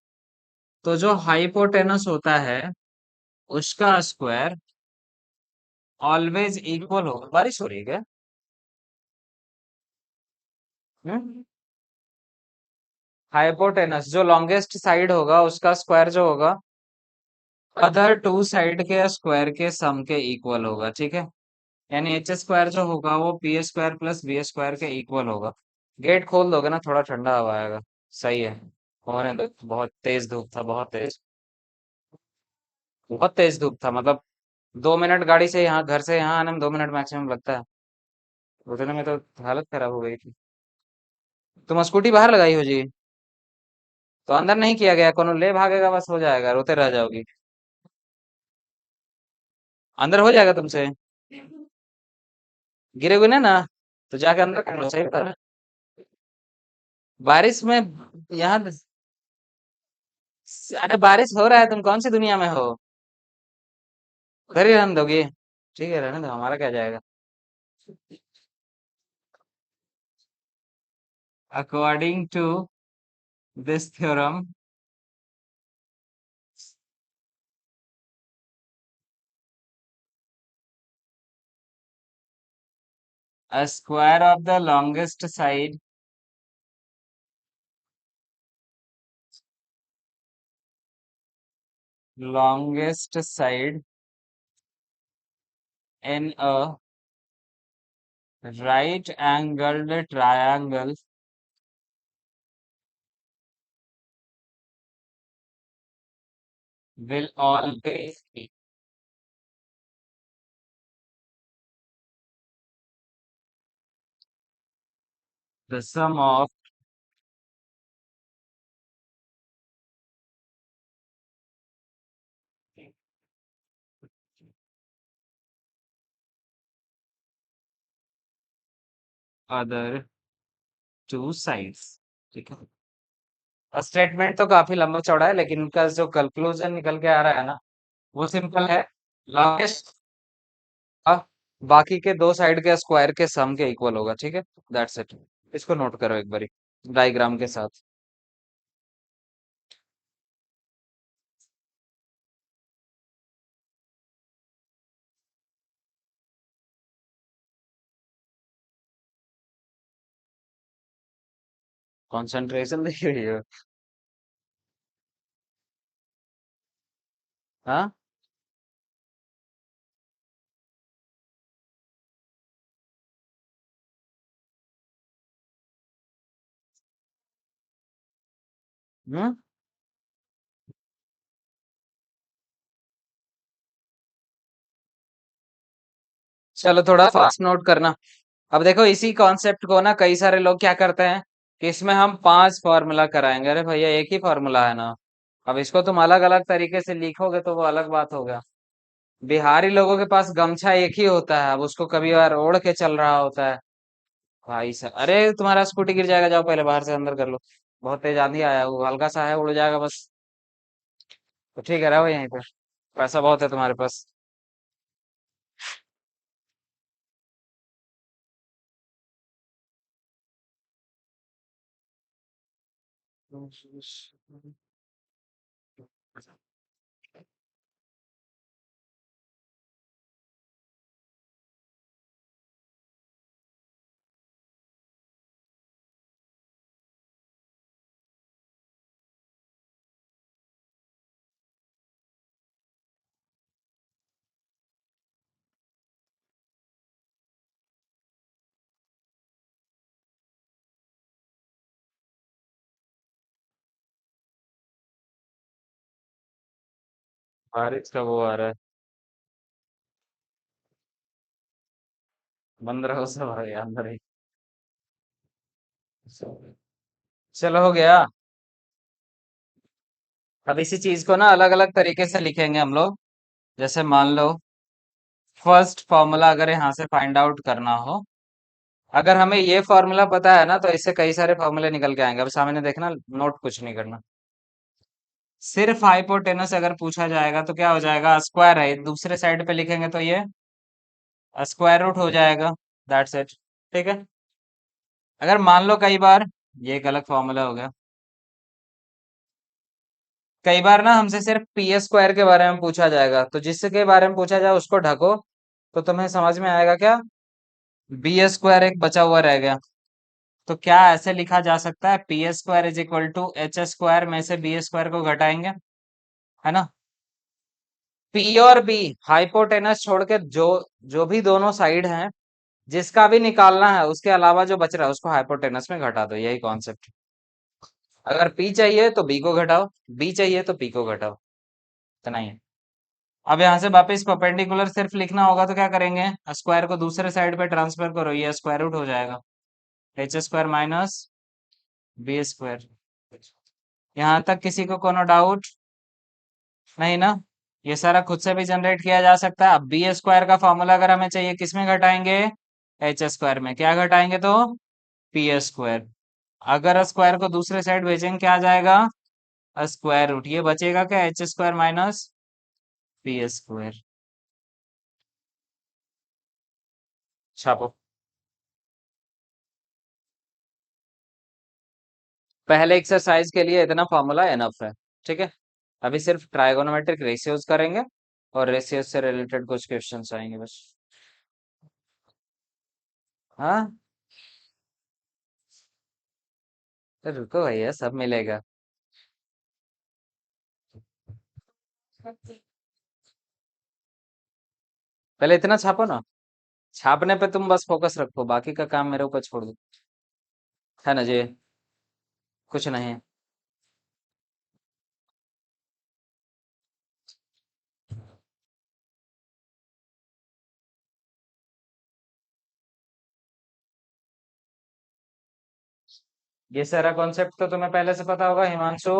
तो जो हाइपोटेनस होता है उसका स्क्वायर ऑलवेज इक्वल होगा। बारिश हो रही है क्या? हाइपोटेनस जो लॉन्गेस्ट साइड होगा उसका स्क्वायर जो होगा अदर टू साइड के स्क्वायर के सम के इक्वल होगा, ठीक है? यानी एच स्क्वायर जो होगा वो P square plus B square के इक्वल होगा। गेट खोल दोगे ना, थोड़ा ठंडा हवा आएगा। सही है। होने दो, बहुत तेज धूप था, बहुत तेज। बहुत तेज धूप था, मतलब 2 मिनट गाड़ी से यहाँ, घर से यहाँ आने में 2 मिनट मैक्सिमम लगता है। उतने में तो हालत खराब हो गई थी। तुम स्कूटी बाहर लगाई हो जी? तो अंदर नहीं किया गया, कोनो ले भागेगा बस हो जाएगा, रोते रह जाओगी। अंदर हो जाएगा तुमसे। गिरोगे ना ना, तो जाके अंदर कर लो, सही बता रहा। बारिश में यहाँ, अरे बारिश हो रहा है, तुम कौन सी दुनिया में हो? उधर ही रहने दोगे? ठीक है, रहने दो, हमारा क्या जाएगा। According to this theorem, a square of the longest side in a right angled triangle will always be the sum of other two sides. ठीक है। स्टेटमेंट तो काफी लंबा चौड़ा है, लेकिन इनका जो कंक्लूजन निकल के आ रहा है ना, वो सिंपल है। लॉन्गेस्ट बाकी के दो साइड के स्क्वायर के सम के इक्वल होगा। ठीक है, दैट्स इट। इसको नोट करो एक बारी डायग्राम के साथ। कंसंट्रेशन दिख रही है। हाँ। हम्म। चलो थोड़ा फास्ट नोट करना। अब देखो, इसी कॉन्सेप्ट को ना कई सारे लोग क्या करते हैं कि इसमें हम 5 फॉर्मूला कराएंगे। अरे भैया, एक ही फॉर्मूला है ना। अब इसको तुम अलग अलग तरीके से लिखोगे तो वो अलग बात होगा। बिहारी लोगों के पास गमछा एक ही होता है, अब उसको कभी बार ओढ़ के चल रहा होता है। भाई साहब, अरे तुम्हारा स्कूटी गिर जाएगा, जाओ पहले बाहर से अंदर कर लो। बहुत तेज आंधी आया, वो हल्का सा है, उड़ जाएगा बस। तो ठीक है, रहो यहीं पे। पैसा बहुत है तुम्हारे पास। बारिश का वो आ रहा है। बंद रहो सब भाई, अंदर ही। चलो, हो गया। अब इसी चीज को ना अलग अलग तरीके से लिखेंगे हम लोग। जैसे मान लो, फर्स्ट फॉर्मूला अगर यहाँ से फाइंड आउट करना हो, अगर हमें ये फॉर्मूला पता है ना, तो इससे कई सारे फॉर्मूले निकल के आएंगे। अब सामने देखना, नोट कुछ नहीं करना। सिर्फ हाइपोटेनस अगर पूछा जाएगा तो क्या हो जाएगा, स्क्वायर है, दूसरे साइड पे लिखेंगे तो ये स्क्वायर रूट हो जाएगा। That's it. ठीक है। अगर मान लो कई बार, ये एक अलग फॉर्मूला हो गया। कई बार ना हमसे सिर्फ पी स्क्वायर के बारे में पूछा जाएगा, तो जिसके बारे में पूछा जाए उसको ढको, तो तुम्हें समझ में आएगा क्या। बी स्क्वायर एक बचा हुआ रह गया। तो क्या ऐसे लिखा जा सकता है, P square is equal to H square में से बी स्क्वायर को घटाएंगे, है ना। पी और बी, हाइपोटेनस छोड़ के जो जो भी दोनों साइड हैं, जिसका भी निकालना है, उसके अलावा जो बच रहा है उसको हाइपोटेनस में घटा दो। यही कॉन्सेप्ट। अगर पी चाहिए तो बी को घटाओ, बी चाहिए तो पी को घटाओ। इतना ही है। अब यहाँ से वापस परपेंडिकुलर सिर्फ लिखना होगा, तो क्या करेंगे, स्क्वायर को दूसरे साइड पे ट्रांसफर करो, ये स्क्वायर रूट हो जाएगा। H square minus B square. यहाँ तक किसी को कोनो डाउट नहीं ना। ये सारा खुद से भी जनरेट किया जा सकता है। अब बी स्क्वायर का फॉर्मूला अगर हमें चाहिए, किस में घटाएंगे, एच स्क्वायर में। क्या घटाएंगे तो पी स्क्वायर। अगर स्क्वायर को दूसरे साइड भेजेंगे, क्या आ जाएगा, स्क्वायर रूट। ये बचेगा क्या, H square minus P square. छापो। पहले एक्सरसाइज के लिए इतना फॉर्मूला एनफ है। ठीक है। अभी सिर्फ ट्राइगोनोमेट्रिक रेशियोज करेंगे, और रेशियोज से रिलेटेड कुछ क्वेश्चंस आएंगे बस। हाँ। तो रुको भैया, सब मिलेगा। पहले इतना छापो ना। छापने पे तुम बस फोकस रखो, बाकी का काम मेरे ऊपर छोड़ दो। है ना जी। कुछ नहीं। ये सारा कॉन्सेप्ट तो तुम्हें पहले से पता होगा हिमांशु।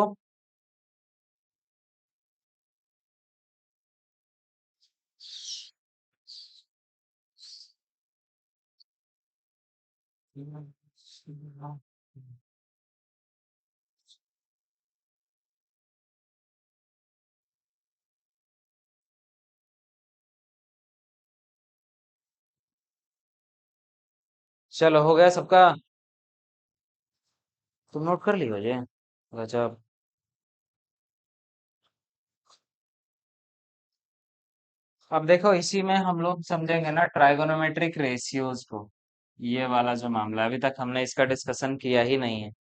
चलो हो गया सबका। तुम नोट कर लियो जे। गजब। अब देखो इसी में हम लोग समझेंगे ना ट्राइगोनोमेट्रिक रेशियोज को। ये वाला जो मामला है, अभी तक हमने इसका डिस्कशन किया ही नहीं है।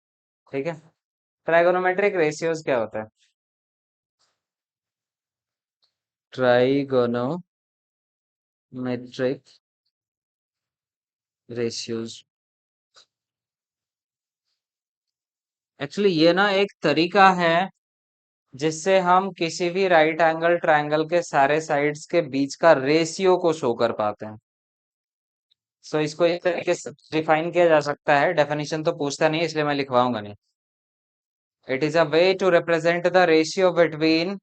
ठीक है। ट्राइगोनोमेट्रिक रेशियोज क्या होता है? ट्राइगोनोमेट्रिक रेशियोज एक्चुअली ये ना एक तरीका है जिससे हम किसी भी राइट एंगल ट्रायंगल के सारे साइड्स के बीच का रेशियो को शो कर पाते हैं। सो इसको इस तरीके से डिफाइन किया जा सकता है, डेफिनेशन तो पूछता नहीं इसलिए मैं लिखवाऊंगा नहीं। It is a way to represent the ratio between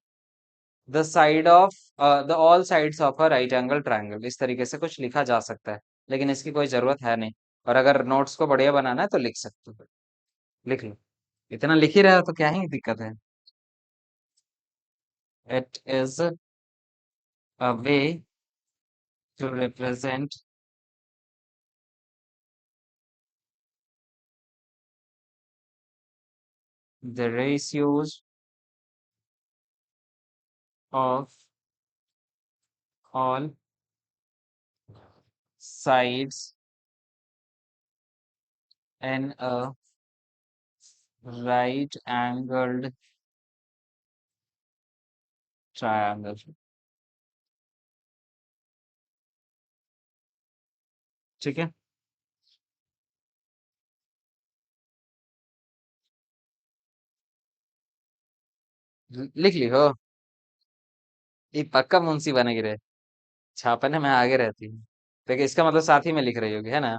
the side of the all sides of a right angle triangle. इस तरीके से कुछ लिखा जा सकता है, लेकिन इसकी कोई जरूरत है नहीं। और अगर नोट्स को बढ़िया बनाना है तो लिख सकते हो। लिख लो। इतना लिख ही रहे हो तो क्या ही दिक्कत है। It is a way to represent the ratios of all sides in a right angled triangle। ठीक है। लिख ली हो। ये पक्का मुंशी बनेगी रे। छापने में आगे रहती है। देखिए इसका मतलब साथ ही में लिख रही होगी, है ना?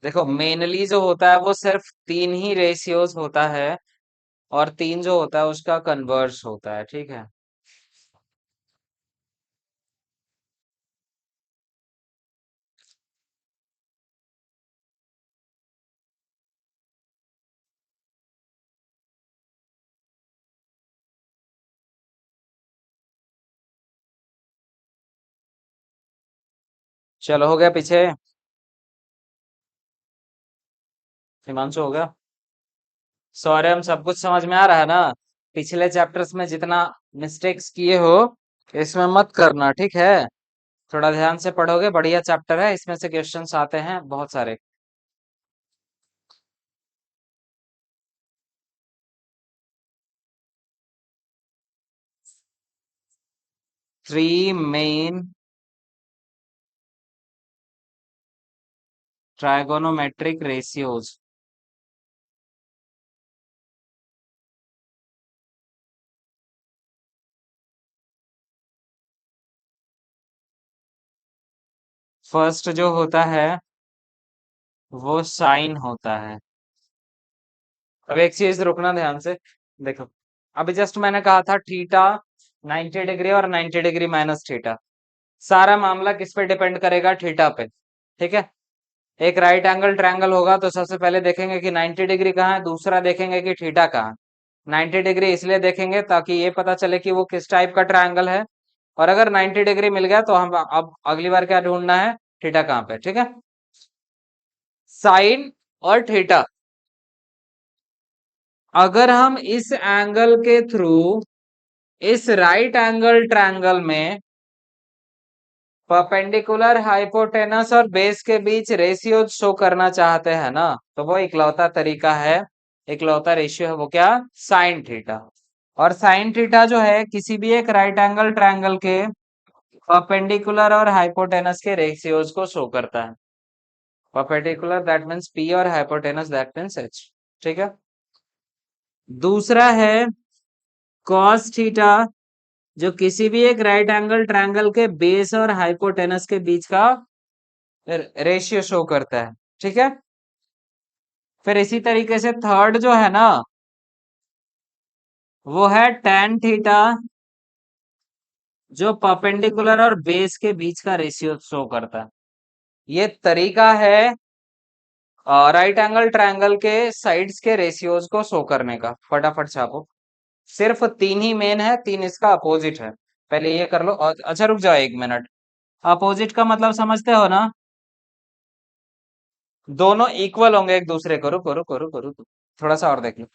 देखो मेनली जो होता है वो सिर्फ तीन ही रेशियोज होता है, और तीन जो होता है उसका कन्वर्स होता है। ठीक है। चलो हो गया पीछे। हिमांशु हो गया। सौर्य हम सब कुछ समझ में आ रहा है ना? पिछले चैप्टर्स में जितना मिस्टेक्स किए हो इसमें मत करना, ठीक है? थोड़ा ध्यान से पढ़ोगे, बढ़िया चैप्टर है, इसमें से क्वेश्चंस आते हैं बहुत सारे। Three main trigonometric ratios. First जो होता है वो साइन होता है। अब एक चीज रुकना ध्यान से। देखो अभी जस्ट मैंने कहा था थीटा 90 डिग्री और 90 डिग्री माइनस थीटा। सारा मामला किस पे डिपेंड करेगा? थीटा पे। ठीक है। एक राइट एंगल ट्रायंगल होगा तो सबसे पहले देखेंगे कि 90 डिग्री कहाँ है, दूसरा देखेंगे कि थीटा कहाँ है। 90 डिग्री इसलिए देखेंगे ताकि ये पता चले कि वो किस टाइप का ट्रायंगल है। और अगर 90 डिग्री मिल गया तो हम अब अगली बार क्या ढूंढना है? थीटा कहाँ पे। ठीक है। साइन और थीटा, अगर हम इस एंगल के थ्रू इस राइट एंगल ट्रायंगल में परपेंडिकुलर हाइपोटेनस और बेस के बीच रेशियो शो करना चाहते हैं ना, तो वो इकलौता तरीका है, इकलौता रेशियो है वो क्या? Sine theta. और साइन थीटा जो है किसी भी एक राइट एंगल ट्रायंगल के परपेंडिकुलर और हाइपोटेनस के रेशियोज को शो करता है। परपेंडिकुलर दैट मीन्स पी और हाइपोटेनस दैट मीन्स एच। ठीक है। दूसरा है कॉस थीटा, जो किसी भी एक राइट एंगल ट्रायंगल के बेस और हाइपोटेनस के बीच का रेशियो शो करता है। ठीक है। फिर इसी तरीके से थर्ड जो है ना, वो है tan थीटा, जो परपेंडिकुलर और बेस के बीच का रेशियो शो करता है। ये तरीका है राइट एंगल ट्रायंगल के साइड्स के रेशियोज को शो करने का। फटाफट छापो। सिर्फ तीन ही मेन है, तीन इसका अपोजिट है। पहले ये कर लो। और अच्छा रुक जाओ एक मिनट। अपोजिट का मतलब समझते हो ना? दोनों इक्वल होंगे एक दूसरे को। रुको रुको रुको रुको, थोड़ा सा और देख लो।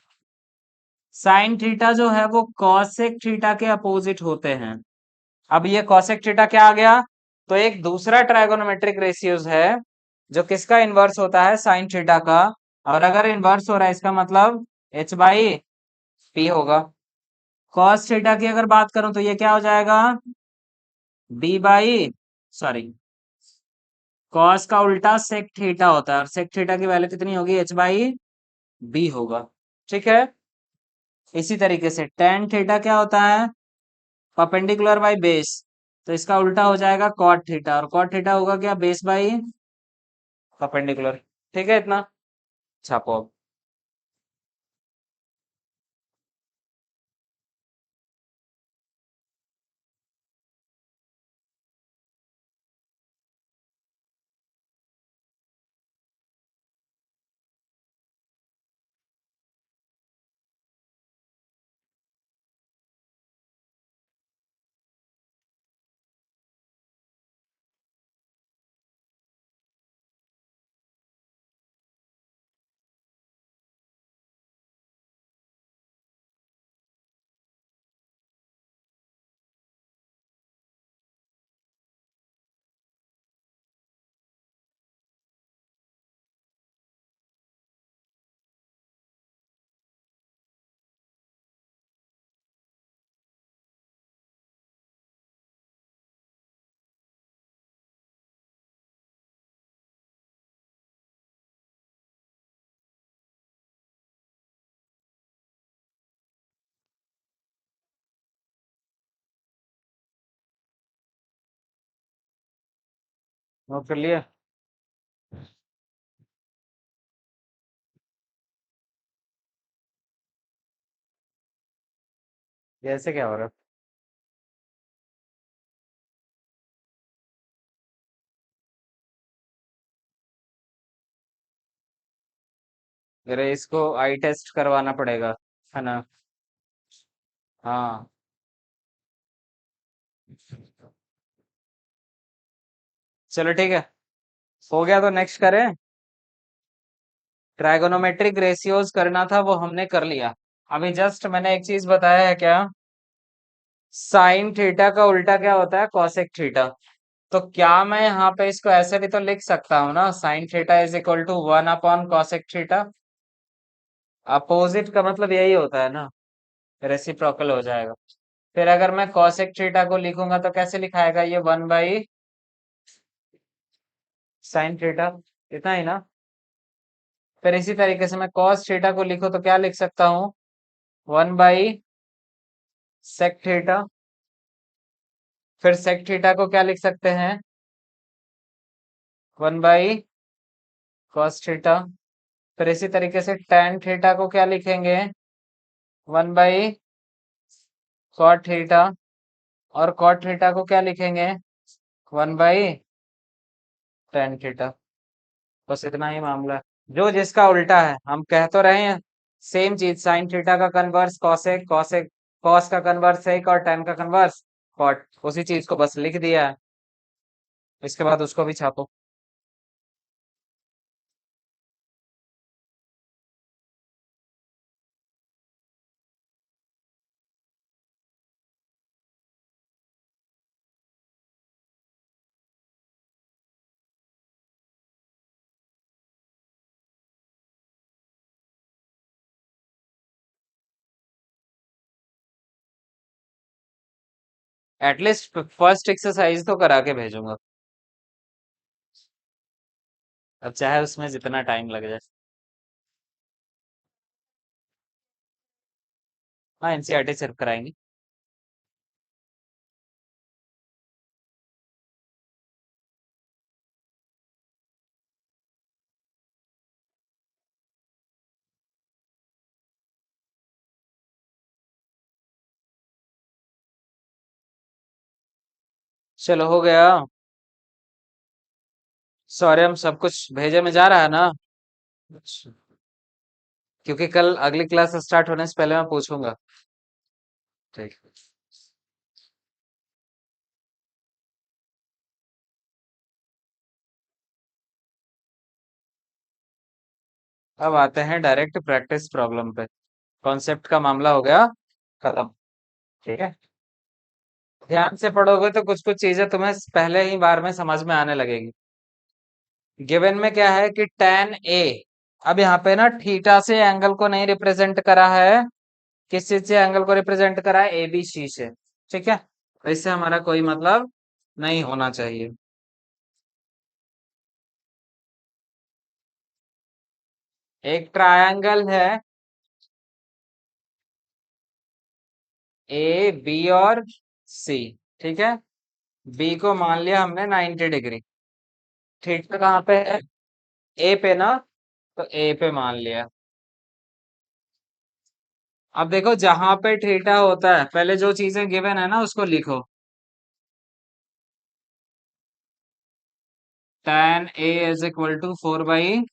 साइन थीटा जो है वो कॉसेक थीटा के अपोजिट होते हैं। अब ये कॉसेक थीटा क्या आ गया? तो एक दूसरा ट्राइगोनोमेट्रिक रेशियोज है जो किसका इनवर्स होता है? साइन थीटा का। और अगर इनवर्स हो रहा है इसका मतलब एच बाई पी होगा। कॉस थीटा की अगर बात करूं तो ये क्या हो जाएगा? बी बाई, सॉरी, कॉस का उल्टा सेक थीटा होता है, और सेक थीटा की वैल्यू कितनी होगी? एच बाई बी होगा। ठीक है। इसी तरीके से टेन थीटा क्या होता है? Perpendicular by base. तो इसका उल्टा हो जाएगा कॉट थीटा, और कॉट थीटा होगा क्या? Base by perpendicular. ठीक है इतना। छापो अब। नोट कर लिया? ये ऐसे क्या हो रहा है? अरे इसको आई टेस्ट करवाना पड़ेगा, है ना? हाँ। चलो ठीक है। हो गया तो नेक्स्ट करें। ट्राइगोनोमेट्रिक रेशियोज करना था, वो हमने कर लिया। अभी जस्ट मैंने एक चीज बताया है क्या? साइन थीटा का उल्टा क्या होता है? Cosec theta. तो क्या मैं यहाँ पे इसको ऐसे भी तो लिख सकता हूँ ना? Sine theta is equal to one upon cosec theta. Opposite का मतलब यही होता है ना? रेसिप्रोकल हो जाएगा। फिर अगर मैं कॉसेक थीटा को लिखूंगा तो कैसे लिखाएगा? ये वन बाई साइन थीटा, इतना ही ना? फिर इसी तरीके से मैं कॉस थीटा को लिखूं तो क्या लिख सकता हूँ? One by sec theta. फिर सेक थीटा को क्या लिख सकते हैं? One by cos theta. फिर इसी तरीके से tan थीटा को क्या लिखेंगे? One by cot theta. और कॉट थीटा को क्या लिखेंगे? One by tan theta. बस इतना ही मामला है। जो जिसका उल्टा है हम कह तो रहे हैं। सेम चीज, साइन थीटा का कन्वर्स कॉसेक, कॉसेक कॉस का कन्वर्स सेक, और tan का कन्वर्स कॉट। उसी चीज को बस लिख दिया है। इसके बाद उसको भी छापो। एटलीस्ट फर्स्ट एक्सरसाइज तो करा के भेजूंगा। अब चाहे उसमें जितना टाइम लग जाए। हाँ, एनसीईआरटी सिर्फ कराएंगे। चलो हो गया। सॉरी, हम सब कुछ भेजे में जा रहा है ना? अच्छा। क्योंकि कल अगली क्लास स्टार्ट होने से पहले मैं पूछूंगा। ठीक। अब आते हैं डायरेक्ट प्रैक्टिस प्रॉब्लम पे। कॉन्सेप्ट का मामला हो गया खत्म। ठीक है। ध्यान से पढ़ोगे तो कुछ कुछ चीजें तुम्हें पहले ही बार में समझ में आने लगेगी। गिवन में क्या है कि tan ए। अब यहाँ पे ना थीटा से एंगल को नहीं रिप्रेजेंट करा है। किस चीज से एंगल को रिप्रेजेंट करा है? एबीसी से। ठीक है। तो इससे हमारा कोई मतलब नहीं होना चाहिए। एक ट्रायंगल है ए बी और सी। ठीक है। बी को मान लिया हमने 90 डिग्री। थीटा कहाँ पे है? ए पे ना। तो ए पे मान लिया। अब देखो जहां पे थीटा होता है पहले जो चीजें गिवन है ना उसको लिखो। tan A is equal to 4/।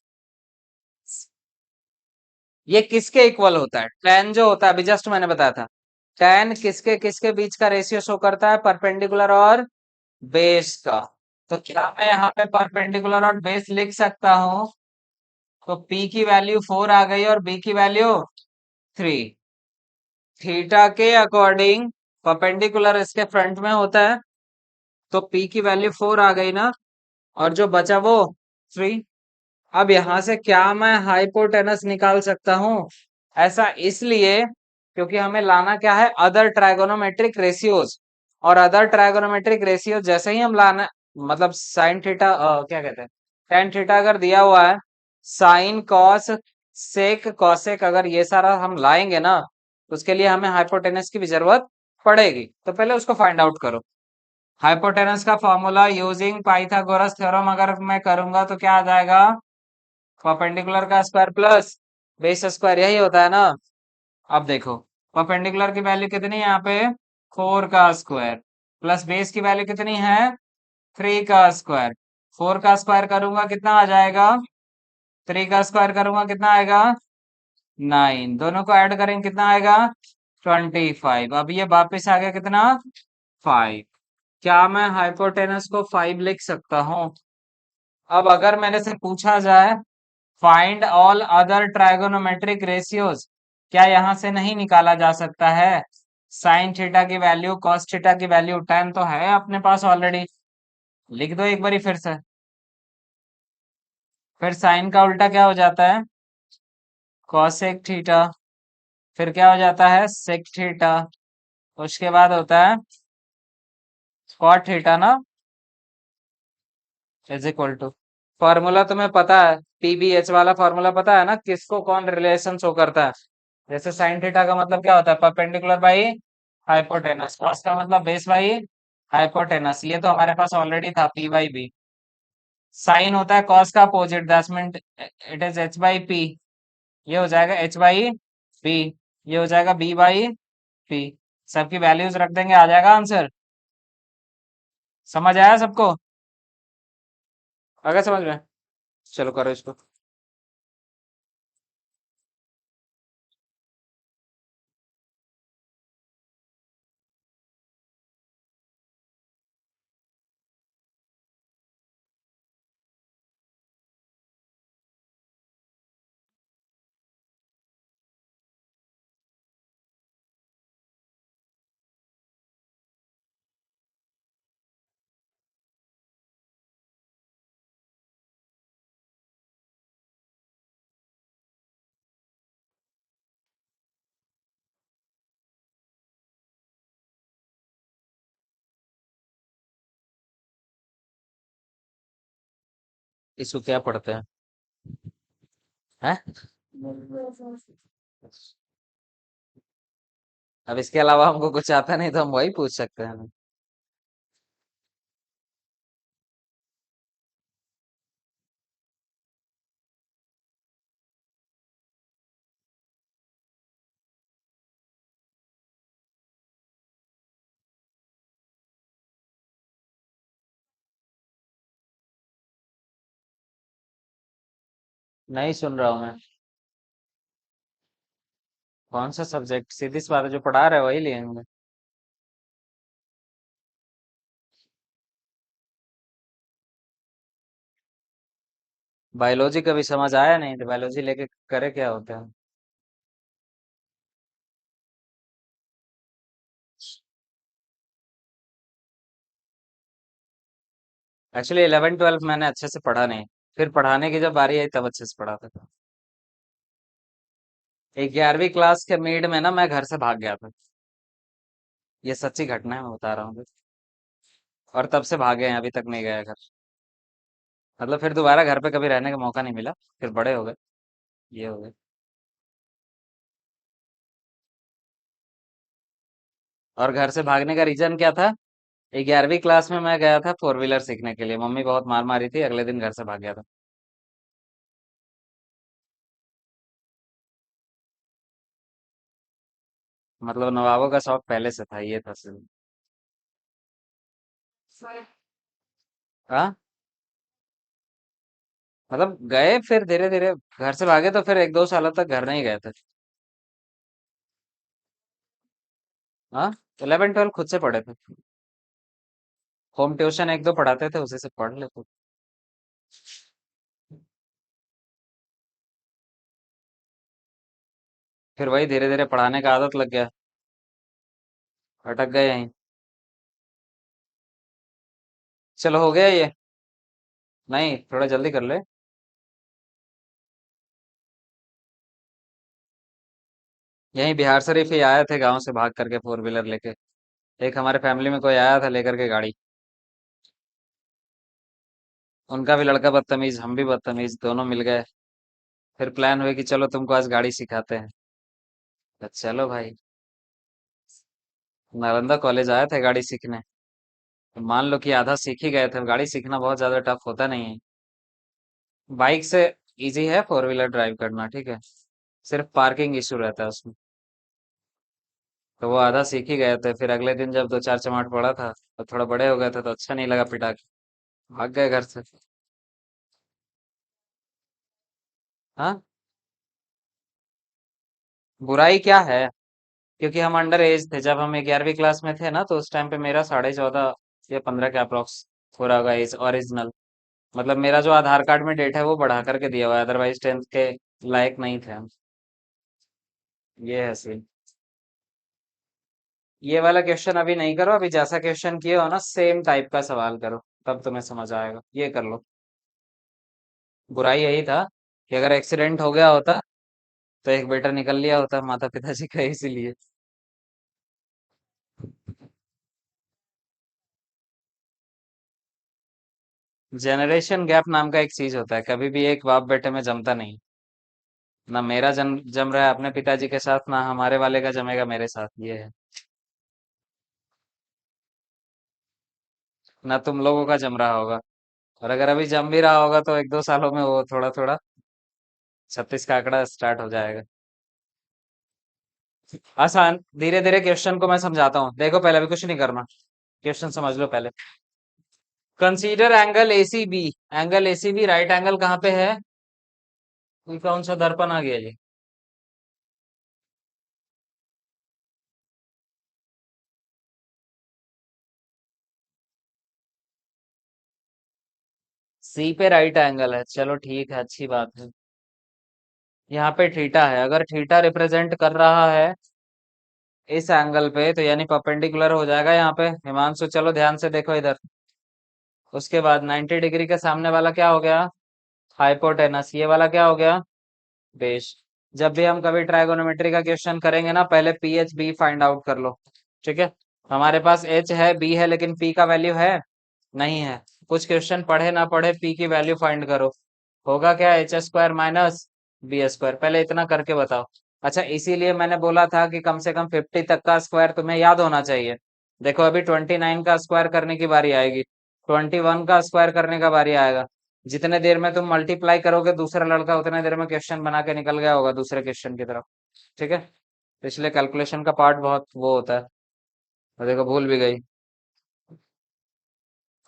ये किसके इक्वल होता है? tan जो होता है अभी जस्ट मैंने बताया था। tan किसके किसके बीच का रेशियो शो करता है? परपेंडिकुलर और बेस का। तो क्या मैं यहाँ पे परपेंडिकुलर और बेस लिख सकता हूँ? तो P की वैल्यू 4 आ गई और B की वैल्यू 3। थीटा के अकॉर्डिंग परपेंडिकुलर इसके फ्रंट में होता है। तो P की वैल्यू 4 आ गई ना। और जो बचा वो 3। अब यहां से क्या मैं हाइपोटेनस निकाल सकता हूं? ऐसा इसलिए क्योंकि हमें लाना क्या है? Other trigonometric ratios. और अदर ट्राइगोनोमेट्रिक रेशियो जैसे ही हम लाना, मतलब साइन थीटा, क्या कहते हैं, टेन थीटा अगर दिया हुआ है, साइन कॉस सेक कॉसेक अगर ये सारा हम लाएंगे ना, तो उसके लिए हमें हाइपोटेनस की भी जरूरत पड़ेगी। तो पहले उसको फाइंड आउट करो। हाइपोटेनस का फॉर्मूला यूजिंग पाइथागोरस थ्योरम अगर मैं करूंगा तो क्या आ जाएगा? परपेंडिकुलर का स्क्वायर प्लस बेस स्क्वायर, यही होता है ना। अब देखो परपेंडिकुलर की वैल्यू कितनी है यहाँ पे? 4 का स्क्वायर। प्लस बेस की वैल्यू कितनी है? 3 का स्क्वायर। 4 का स्क्वायर करूंगा कितना आ जाएगा? 3 का स्क्वायर करूंगा कितना आएगा? 9। दोनों को ऐड करेंगे कितना आएगा? 25। अब ये वापस आ गया कितना? 5। क्या मैं हाइपोटेनस को 5 लिख सकता हूँ? अब अगर मेरे से पूछा जाए find all other trigonometric ratios, क्या यहां से नहीं निकाला जा सकता है? साइन थीटा की वैल्यू कॉस थीटा की वैल्यू 10 तो है अपने पास ऑलरेडी। लिख दो एक बारी फिर से। फिर साइन का उल्टा क्या हो जाता है? Cosec theta. फिर क्या हो जाता है? Sec theta. उसके बाद होता है कॉट थीटा ना, इज इक्वल टू। फॉर्मूला तुम्हें पता है? पीबीएच वाला फॉर्मूला पता है ना, किसको कौन रिलेशन शो करता है? जैसे साइन थीटा का मतलब क्या होता है? Perpendicular by hypotenuse. कॉस का मतलब बेस बाई हाइपोटेनस। ये तो हमारे पास ऑलरेडी था, पी बाई बी। साइन होता है कॉस का opposite, that mean it is H by P. ये हो जाएगा एच बाई बी। ये हो जाएगा बी बाई पी। सबकी वैल्यूज रख देंगे, आ जाएगा आंसर। समझ आया सबको? अगर समझ में, चलो करो इसको। इसको क्या पढ़ते हैं? हैं? अब इसके अलावा हमको कुछ आता नहीं तो हम वही पूछ सकते हैं। नहीं सुन रहा हूँ मैं। कौन सा सब्जेक्ट? सीधी सी बात है, जो पढ़ा रहे हो वही लेंगे। बायोलॉजी कभी समझ आया नहीं तो बायोलॉजी लेके करे क्या होता है? एक्चुअली 11 12 मैंने अच्छे से पढ़ा नहीं। फिर पढ़ाने की जब बारी आई तब अच्छे से पढ़ा था। 11वीं क्लास के मिड में ना मैं घर से भाग गया था। ये सच्ची घटना है, मैं बता रहा हूँ। और तब से भागे हैं, अभी तक नहीं गया घर। मतलब फिर दोबारा घर पे कभी रहने का मौका नहीं मिला। फिर बड़े हो गए, ये हो गए। और घर से भागने का रीजन क्या था? 11वीं क्लास में मैं गया था फोर व्हीलर सीखने के लिए, मम्मी बहुत मार मारी थी, अगले दिन घर से भाग गया था। मतलब नवाबों का शौक पहले से था, ये था सीन। हाँ। मतलब गए फिर धीरे धीरे। घर से भागे तो फिर 1 2 सालों तक घर नहीं गए थे। हाँ। 11 12 खुद से पढ़े थे। होम ट्यूशन एक दो पढ़ाते थे, उसी से पढ़ लेते। फिर वही धीरे धीरे पढ़ाने का आदत लग गया। अटक गए यहीं। चलो हो गया ये। नहीं, थोड़ा जल्दी कर ले। यहीं बिहार शरीफ ही आए थे गांव से भाग करके फोर व्हीलर लेके। एक हमारे फैमिली में कोई आया था लेकर के गाड़ी। उनका भी लड़का बदतमीज, हम भी बदतमीज, दोनों मिल गए। फिर प्लान हुए कि चलो तुमको आज गाड़ी सिखाते हैं। तो चलो भाई। नालंदा कॉलेज आए थे गाड़ी सीखने। तो मान लो कि आधा सीख ही गए थे, गाड़ी सीखना बहुत ज्यादा टफ होता नहीं है। बाइक से इजी है फोर व्हीलर ड्राइव करना, ठीक है। सिर्फ पार्किंग इशू रहता है उसमें। तो वो आधा सीख ही गए थे, फिर अगले दिन जब दो चार चमाट पड़ा था तो थोड़ा बड़े हो गए थे, तो अच्छा नहीं लगा पिटा के भाग गए घर से। हाँ। बुराई क्या है? क्योंकि हम अंडर एज थे जब हम 11वीं क्लास में थे ना, तो उस टाइम पे मेरा 14.5 या 15 के अप्रोक्स हो रहा होगा एज ओरिजिनल। मतलब मेरा जो आधार कार्ड में डेट है वो बढ़ा करके दिया हुआ है, अदरवाइज 10th के लायक नहीं थे हम। ये है सीन। ये वाला क्वेश्चन अभी नहीं करो, अभी जैसा क्वेश्चन किए हो ना सेम टाइप का सवाल करो। तब तुम्हें समझ आएगा, ये कर लो। बुराई यही था कि अगर एक्सीडेंट हो गया होता तो एक बेटा निकल लिया होता माता पिताजी का, इसीलिए। जनरेशन गैप नाम का एक चीज होता है, कभी भी एक बाप बेटे में जमता नहीं। ना मेरा जम जम रहा है अपने पिताजी के साथ, ना हमारे वाले का जमेगा मेरे साथ, ये है। ना तुम लोगों का जम रहा होगा। और अगर अभी जम भी रहा होगा तो 1 2 सालों में वो थोड़ा थोड़ा 36 का आंकड़ा स्टार्ट हो जाएगा। आसान। धीरे धीरे क्वेश्चन को मैं समझाता हूँ, देखो पहले, अभी कुछ नहीं करना। क्वेश्चन समझ लो पहले। Consider angle ACB। Angle ACB right angle कहाँ पे है? ये कौन सा दर्पण आ गया जी? सी पे राइट एंगल है, चलो ठीक है, अच्छी बात है। यहाँ पे थीटा है, अगर थीटा रिप्रेजेंट कर रहा है इस एंगल पे, तो यानी परपेंडिकुलर हो जाएगा यहाँ पे। हिमांशु चलो ध्यान से देखो इधर। उसके बाद 90 डिग्री के सामने वाला क्या हो गया? हाइपोटेनस। ये वाला क्या हो गया? बेस। जब भी हम कभी ट्राइगोनोमेट्री का क्वेश्चन करेंगे ना, पहले P H B find out कर लो। ठीक है। हमारे पास एच है, बी है, लेकिन पी का वैल्यू है नहीं है। कुछ क्वेश्चन पढ़े ना पढ़े पी की वैल्यू फाइंड करो। होगा क्या? H² minus B²। पहले इतना करके बताओ। अच्छा, इसीलिए मैंने बोला था कि कम से कम 50 तक का स्क्वायर तुम्हें याद होना चाहिए। देखो अभी 29 का स्क्वायर करने की बारी आएगी। 21 का स्क्वायर करने का बारी आएगा। जितने देर में तुम मल्टीप्लाई करोगे दूसरा लड़का, उतने देर में क्वेश्चन बना के निकल गया होगा दूसरे क्वेश्चन की तरफ। ठीक है। इसलिए कैलकुलेशन का पार्ट बहुत वो होता है। और देखो भूल भी गई।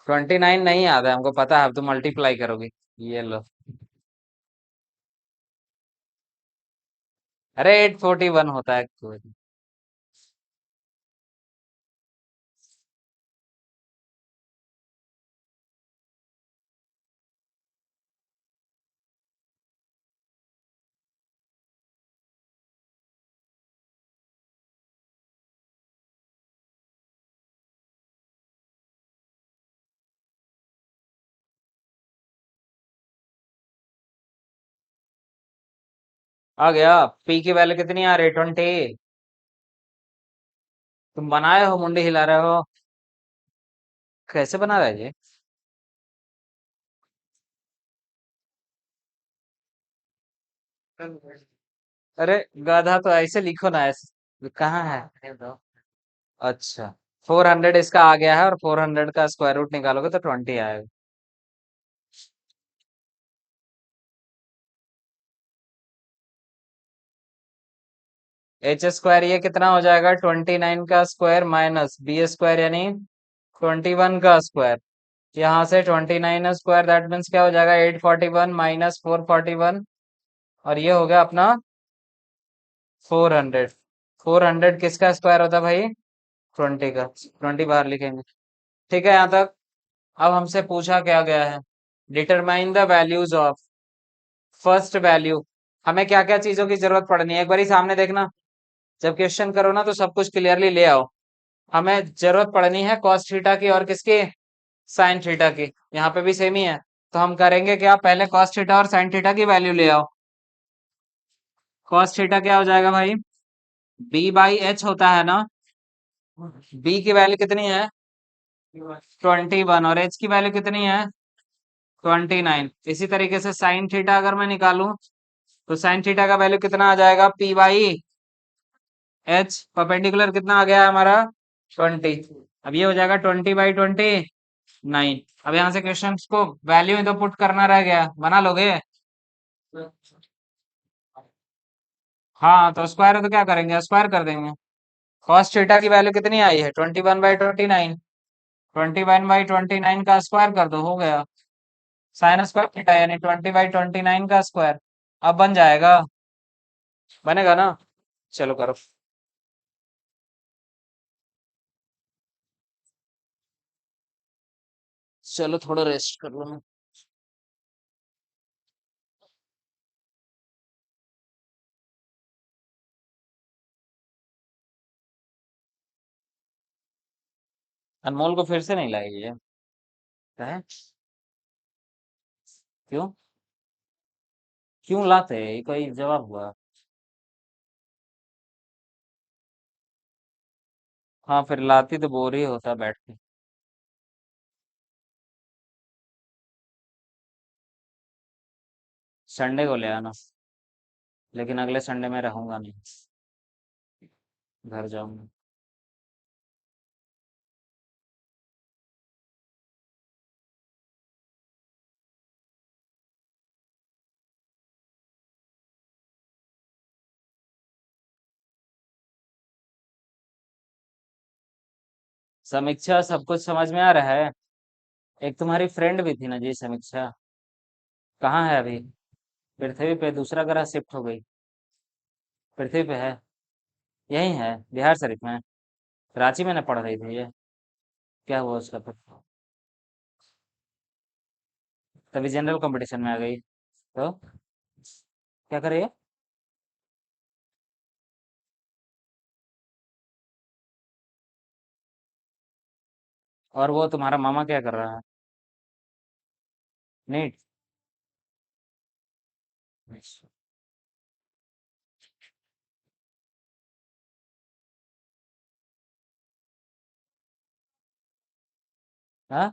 29 नहीं याद है हमको, पता है, अब तुम मल्टीप्लाई करोगी। ये लो। अरे 841 होता है कोई। आ गया। पी की वैल्यू कितनी आ रही? 20। तुम बनाए हो, मुंडी हिला रहे हो। कैसे बना रहे जी? अरे गाधा, तो ऐसे लिखो ना, ऐसे कहाँ है? ये दो। अच्छा, 400 इसका आ गया है, और 400 का स्क्वायर रूट निकालोगे तो 20 आएगा। एच स्क्वायर ये कितना हो जाएगा? 29 का स्क्वायर माइनस बी स्क्वायर, यानी 21 का स्क्वायर। यहाँ से 29 स्क्वायर, दैट मीन्स क्या हो जाएगा? 841 माइनस 441, और ये हो गया अपना 400। 400 किसका स्क्वायर होता है भाई? 20 का। 20 बाहर लिखेंगे। ठीक है यहाँ तक। अब हमसे पूछा क्या गया है? Determine the values of first value. हमें क्या क्या चीजों की जरूरत पड़नी है, एक बारी सामने देखना। जब क्वेश्चन करो ना तो सब कुछ क्लियरली ले आओ। हमें जरूरत पड़नी है कॉस थीटा की, और किसकी? साइन थीटा की। यहाँ पे भी सेम ही है। तो हम करेंगे क्या, पहले कॉस थीटा और साइन थीटा की वैल्यू ले आओ। कॉस थीटा क्या हो जाएगा भाई? बी बाई एच होता है ना। बी की वैल्यू कितनी है? 21, और एच की वैल्यू कितनी है? 29। इसी तरीके से साइन थीटा अगर मैं निकालूं, तो साइन थीटा का वैल्यू कितना आ जाएगा? P by H. परपेंडिकुलर कितना आ गया है हमारा? 20। अब ये हो जाएगा 20/29। अब यहाँ से क्वेश्चन को वैल्यू में तो पुट करना रह गया, बना लोगे? हाँ, तो स्क्वायर तो क्या करेंगे, स्क्वायर कर देंगे। कॉस थीटा की वैल्यू कितनी आई है? 21/29। 21/29 का स्क्वायर कर दो, हो गया। साइन स्क्वायर थीटा यानी 20/29 का स्क्वायर। अब बन जाएगा। बनेगा ना? चलो करो। चलो थोड़ा रेस्ट कर लो। अनमोल को फिर से नहीं लाएगी ये? है? क्यों? क्यों लाते? ये कोई जवाब हुआ? हाँ, फिर लाती तो बोर ही होता बैठ के। संडे को ले आना। लेकिन अगले संडे में रहूंगा नहीं, घर जाऊंगा। समीक्षा सब कुछ समझ में आ रहा है? एक तुम्हारी फ्रेंड भी थी ना जी, समीक्षा। कहाँ है अभी? पृथ्वी पे दूसरा ग्रह शिफ्ट हो गई। पृथ्वी पे है? यही है, बिहार शरीफ में। रांची में ना पढ़ रही थी ये? क्या हुआ उसका फिर? तभी जनरल कंपटीशन में आ गई? तो क्या करे? और वो तुम्हारा मामा क्या कर रहा है? नीट? हाँ।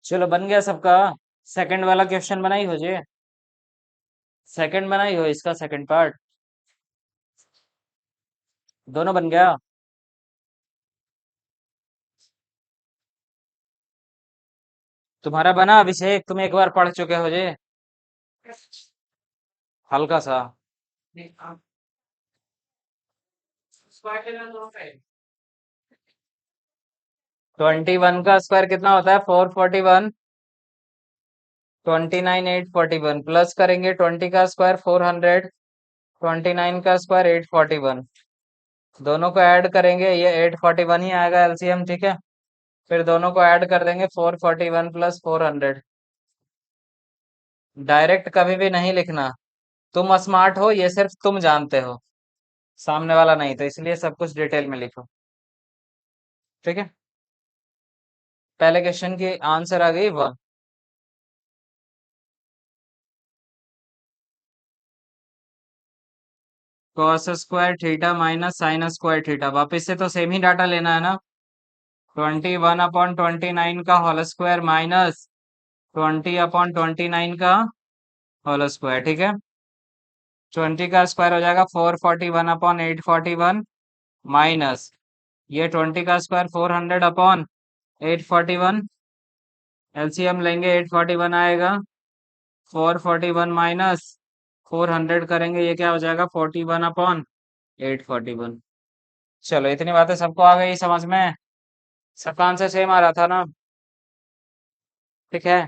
चलो बन गया सबका। सेकंड वाला क्वेश्चन बनाई हो जी। सेकंड बनाई हो इसका सेकंड पार्ट। दोनों बन गया। तुम्हारा बना अभिषेक, तुम एक बार पढ़ चुके हो जी। हल्का सा। 21 का स्क्वायर कितना होता है? 441। 29,841 प्लस करेंगे 20 का स्क्वायर 400। 29 का स्क्वायर 841। दोनों को ऐड करेंगे ये 841 ही आएगा एलसीएम, ठीक है। फिर दोनों को ऐड कर देंगे 441 प्लस 400। डायरेक्ट कभी भी नहीं लिखना। तुम स्मार्ट हो ये सिर्फ तुम जानते हो, सामने वाला नहीं, तो इसलिए सब कुछ डिटेल में लिखो। ठीक है। पहले क्वेश्चन की आंसर आ गई 1। Cos square theta minus sine square theta, वापिस से तो सेम ही डाटा लेना है ना। 21/29 का होल स्क्वायर माइनस 20/29 का होल स्क्वायर, ठीक है। 20 का स्क्वायर हो जाएगा 441/841 माइनस ये 20 का स्क्वायर 400/841। एलसीएम लेंगे 841 आएगा। 441 माइनस 400 करेंगे, ये क्या हो जाएगा 41/841। चलो इतनी बातें सबको आ गई समझ में। सबका आंसर सेम आ रहा था ना। ठीक है।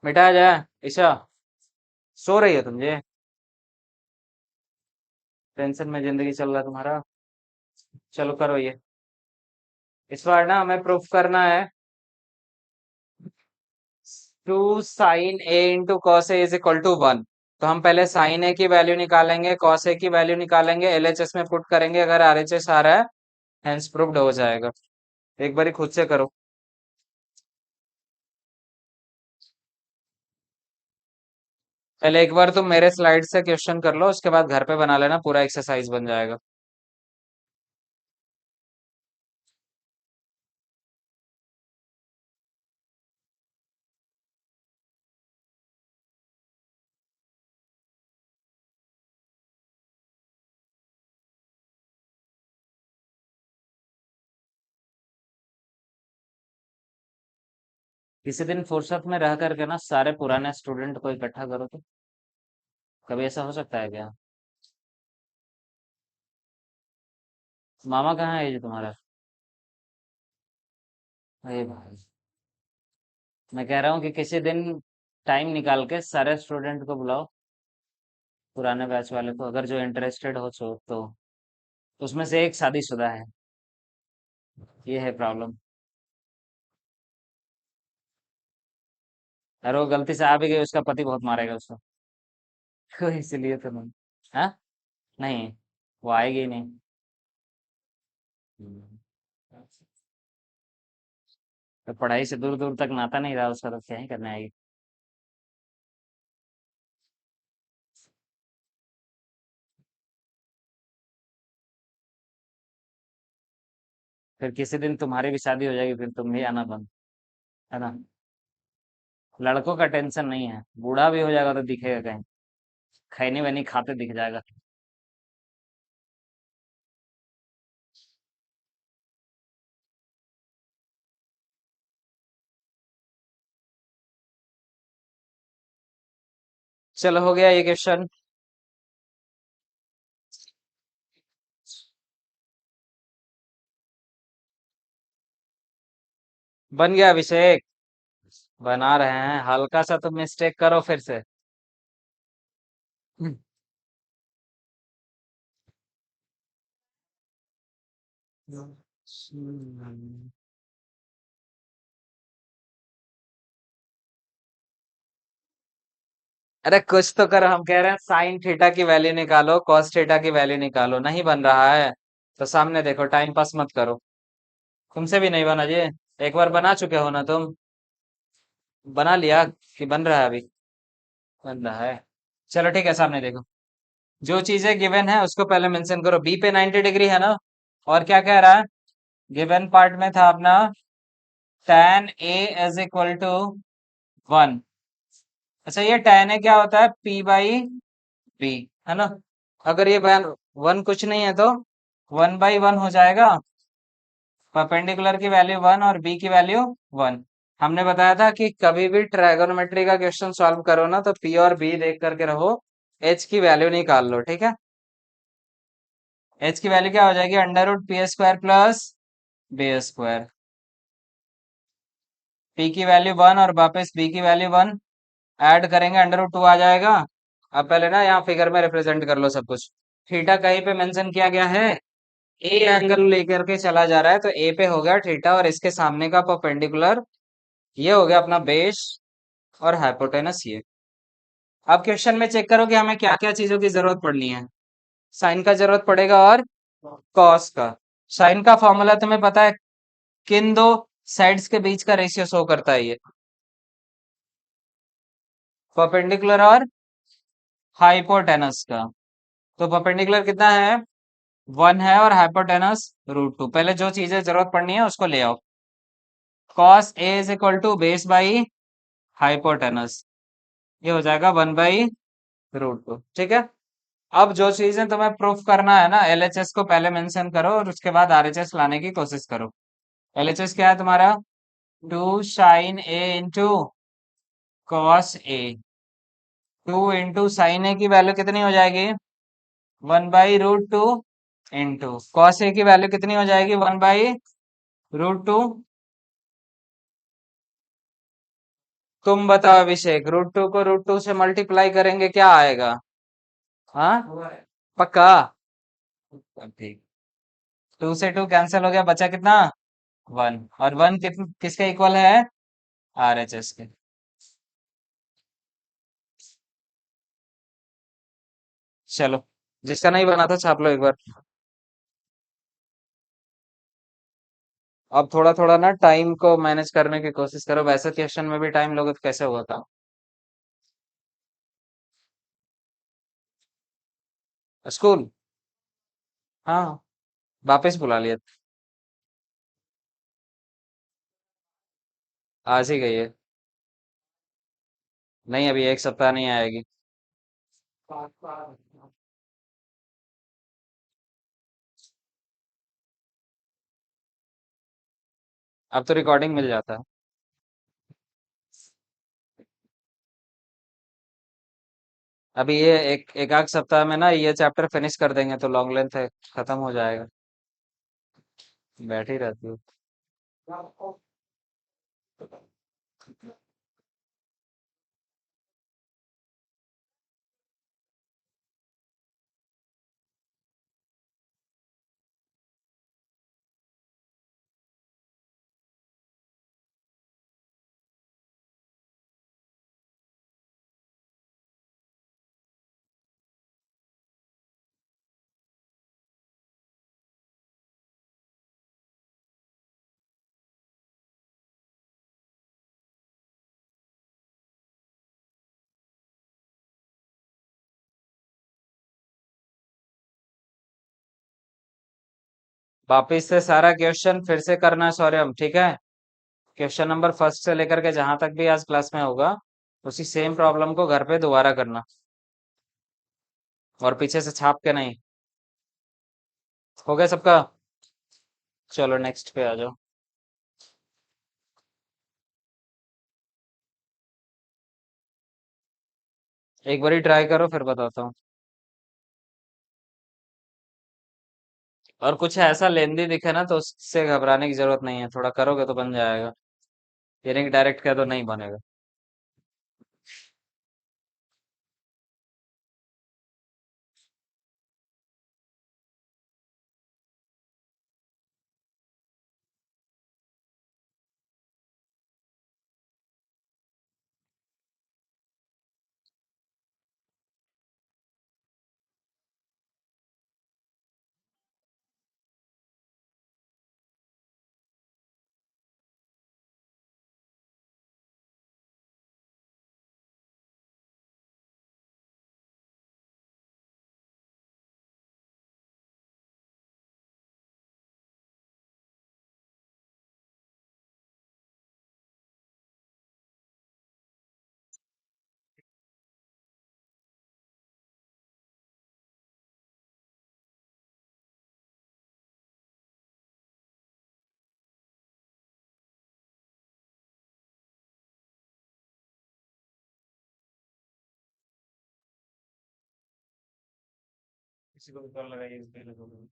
मिटाया जाए। ईशा, सो रही हो तुम ये? टेंशन में जिंदगी चल रहा है तुम्हारा। चलो करो ये। इस बार ना हमें प्रूफ करना है 2 sine A into cos A is equal to 1। तो हम पहले साइन ए की वैल्यू निकालेंगे, कॉस ए की वैल्यू निकालेंगे, एलएचएस में पुट करेंगे, अगर आरएचएस आ रहा है हेंस प्रूव्ड हो जाएगा। एक बारी खुद से करो। पहले एक बार तुम मेरे स्लाइड से क्वेश्चन कर लो, उसके बाद घर पे बना लेना, पूरा एक्सरसाइज बन जाएगा। किसी दिन फुर्सत में रह करके ना सारे पुराने स्टूडेंट को इकट्ठा करो तो। कभी ऐसा हो सकता है क्या? मामा कहाँ है ये तुम्हारा? अरे भाई, मैं कह रहा हूँ कि किसी दिन टाइम निकाल के सारे स्टूडेंट को बुलाओ, पुराने बैच वाले को, अगर जो इंटरेस्टेड हो तो उसमें से एक शादीशुदा है। ये है प्रॉब्लम। अरे वो गलती से आ भी गई, उसका पति बहुत मारेगा उसको। तो इसलिए तो नहीं। हाँ। नहीं, वो आएगी ही नहीं। हम्म। तो पढ़ाई से दूर दूर तक नाता नहीं रहा उसका, तो क्या ही करना आएगी। फिर किसी दिन तुम्हारी भी शादी हो जाएगी, फिर तुम भी आना बंद, है ना। लड़कों का टेंशन नहीं है, बूढ़ा भी हो जाएगा तो दिखेगा कहीं, खैनी वैनी खाते दिख जाएगा। चलो हो गया ये क्वेश्चन। बन गया अभिषेक। बना रहे हैं, हल्का सा तुम मिस्टेक करो फिर से। अरे कुछ तो करो, हम कह रहे हैं साइन थीटा की वैल्यू निकालो, कॉस थीटा की वैल्यू निकालो, नहीं बन रहा है तो सामने देखो, टाइम पास मत करो। तुमसे भी नहीं बना जी। एक बार बना चुके हो ना तुम। बना लिया कि बन रहा है अभी? बन रहा है। चलो ठीक है, सामने देखो। जो चीजें गिवन है उसको पहले मेंशन करो। बी पे 90 डिग्री है ना। और क्या कह रहा है? गिवन पार्ट में था अपना tan a is equal to 1। अच्छा, ये tan a क्या होता है? p बाई b, है ना? अगर ये वन वन कुछ नहीं है तो 1/1 हो जाएगा। परपेंडिकुलर की वैल्यू 1 और b की वैल्यू 1। हमने बताया था कि कभी भी ट्रायगोनोमेट्री का क्वेश्चन सॉल्व करो ना तो p और b देख करके रहो, h की वैल्यू निकाल लो, ठीक है? h की वैल्यू क्या हो जाएगी? Under root P square plus B square. p की वैल्यू 1 और वापस b की वैल्यू 1 ऐड करेंगे, अंडर रूट 2 आ जाएगा। अब पहले ना यहाँ फिगर में रिप्रेजेंट कर लो सब कुछ। थीटा कहीं पे मेंशन किया गया है? ए एंगल लेकर के चला जा रहा है तो ए पे हो गया थीटा और इसके सामने का परपेंडिकुलर ये हो गया अपना बेस और हाइपोटेनस ये। अब क्वेश्चन में चेक करो कि हमें क्या क्या चीजों की जरूरत पड़नी है। साइन का जरूरत पड़ेगा और कॉस का। साइन का फॉर्मूला तुम्हें पता है? किन दो साइड्स के बीच का रेशियो शो करता है ये? परपेंडिकुलर और हाइपोटेनस का। तो परपेंडिकुलर कितना है? 1 है और हाइपोटेनस √2। पहले जो चीजें जरूरत पड़नी है उसको ले आओ। Cos A is equal to base by hypotenuse, ये हो जाएगा 1/√2, ठीक है? अब जो चीजें तुम्हें प्रूफ करना है ना, एलएचएस को पहले मेंशन करो और उसके बाद आरएचएस लाने की कोशिश करो। एलएचएस क्या है तुम्हारा? 2 sin a into cos A. 2 into sine A की वैल्यू कितनी हो जाएगी? 1/√2 इंटू कॉस ए की वैल्यू कितनी हो जाएगी? 1/√2। तुम बताओ अभिषेक, √2 को √2 से मल्टीप्लाई करेंगे क्या आएगा? हाँ, पक्का? तब ठीक। 2 से 2 कैंसिल हो गया, बचा कितना? 1। और 1 किसके इक्वल है? आरएचएस के। चलो, जिसका नहीं बना था छाप लो एक बार। अब थोड़ा थोड़ा ना टाइम को मैनेज करने की कोशिश करो, वैसे क्वेश्चन में भी टाइम लोगे तो कैसे होगा काम? स्कूल? हाँ, वापस बुला लिया। आज ही गई है। नहीं, अभी एक सप्ताह नहीं आएगी। अब तो रिकॉर्डिंग मिल जाता है। अभी ये एक एक आध सप्ताह में ना ये चैप्टर फिनिश कर देंगे तो लॉन्ग लेंथ है, खत्म हो जाएगा। बैठी रहती हूँ। वापिस से सारा क्वेश्चन फिर से करना सौर्यम, ठीक है? क्वेश्चन नंबर फर्स्ट से लेकर के जहां तक भी आज क्लास में होगा उसी सेम प्रॉब्लम को घर पे दोबारा करना, और पीछे से छाप के नहीं। हो गया सबका? चलो नेक्स्ट पे आ जाओ। एक बार ट्राई करो फिर बताता हूँ। और कुछ ऐसा लेंदी दिखे ना तो उससे घबराने की जरूरत नहीं है, थोड़ा करोगे तो बन जाएगा। ये नहीं कि डायरेक्ट कह दो नहीं बनेगा। किसी को भी कॉल लगाइए इस पहले को भी।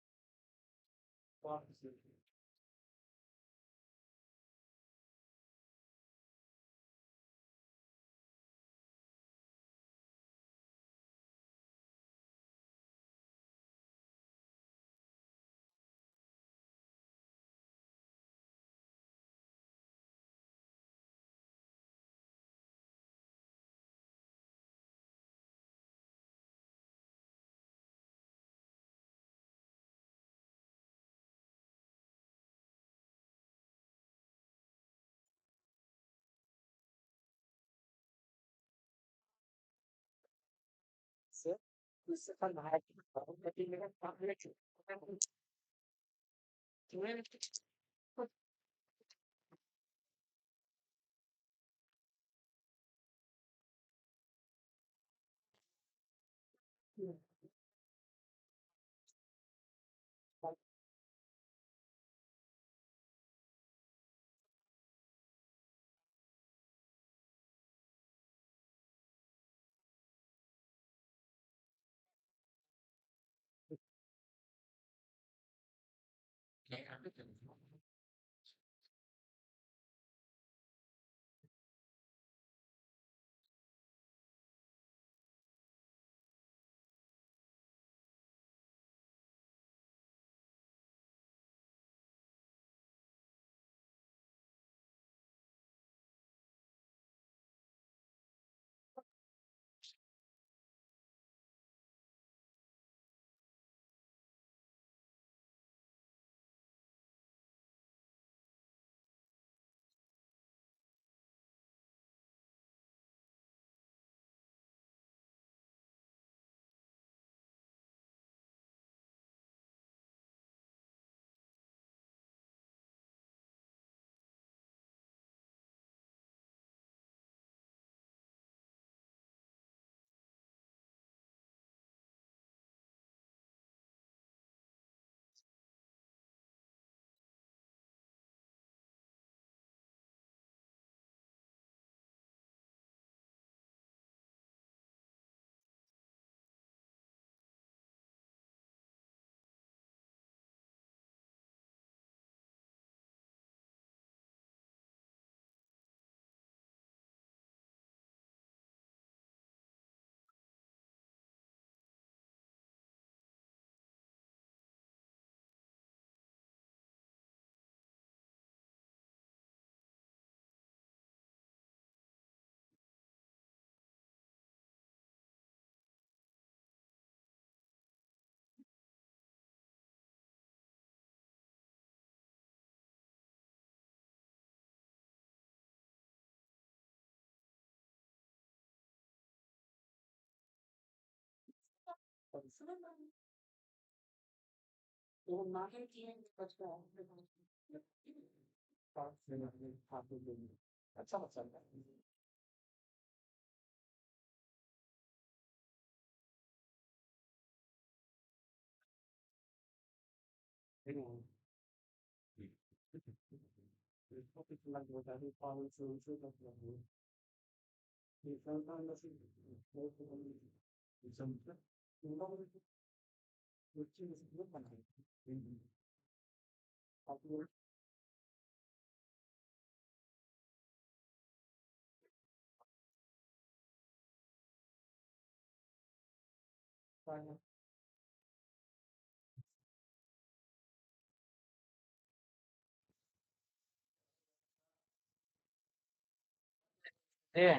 ये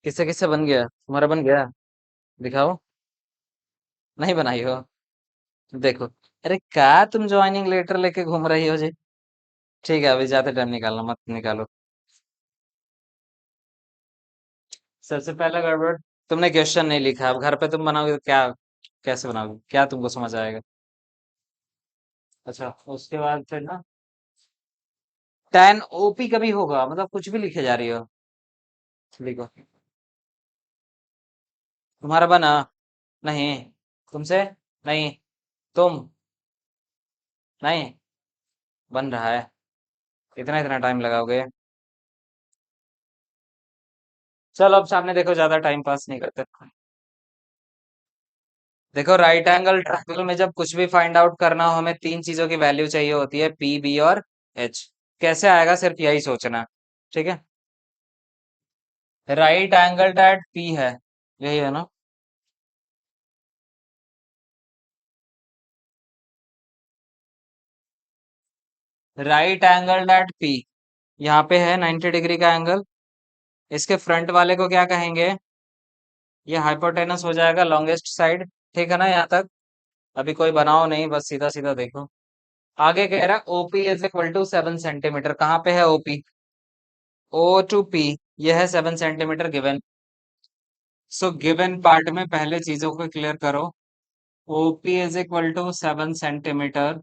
किससे किससे बन गया? तुम्हारा बन गया? दिखाओ। नहीं बनाई हो? देखो। अरे क्या तुम ज्वाइनिंग लेटर लेके घूम रही हो जी? ठीक है, अभी जाते टाइम निकालना मत निकालो। सबसे पहला गड़बड़, तुमने क्वेश्चन नहीं लिखा। अब घर पे तुम बनाओगे तो क्या, कैसे बनाओगे? क्या तुमको समझ आएगा? अच्छा, उसके बाद फिर ना, टेन ओपी कभी होगा मतलब कुछ भी लिखे जा रही हो। लिखो। तुम्हारा बना? नहीं। तुमसे? नहीं। तुम? नहीं। बन रहा है। इतना इतना टाइम लगाओगे? चलो अब सामने देखो, ज्यादा टाइम पास नहीं करते। देखो, राइट एंगल ट्रायंगल में जब कुछ भी फाइंड आउट करना हो, हमें तीन चीजों की वैल्यू चाहिए होती है, पी, बी और एच। कैसे आएगा सिर्फ यही सोचना। ठीक है। राइट एंगल एट पी है, यही है ना? राइट एंगल एट पी, यहाँ पे है 90 डिग्री का एंगल। इसके फ्रंट वाले को क्या कहेंगे? ये हाइपोटेनस हो जाएगा, लॉन्गेस्ट साइड। ठीक है ना यहाँ तक? अभी कोई बनाओ नहीं, बस सीधा सीधा देखो। आगे कह रहा है OP is equal to 7 centimetre. कहाँ पे है ओपी? ओ टू पी, यह है 7 centimetre given. So given part में पहले चीजों को क्लियर करो। OP is equal to 7 centimetre,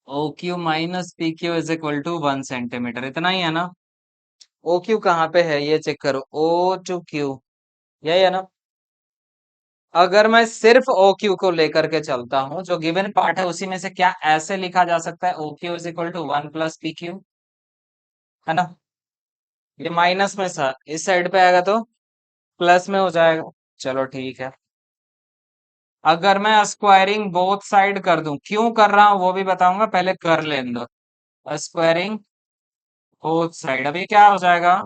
O Q minus P Q is equal to 1 centimetre. इतना ही है ना? ओ क्यू कहाँ पे है ये चेक करो, ओ टू क्यू, यही है ना? अगर मैं सिर्फ ओ क्यू को लेकर के चलता हूं, जो गिवन पार्ट है उसी में से, क्या ऐसे लिखा जा सकता है O Q is equal to 1 plus P Q? है ना? ये माइनस में था, इस साइड पे आएगा तो प्लस में हो जाएगा। चलो ठीक है। अगर मैं स्क्वायरिंग बोथ साइड कर दूं, क्यों कर रहा हूं वो भी बताऊंगा, पहले कर लेने दो। स्क्वायरिंग बोथ साइड, अभी क्या हो जाएगा?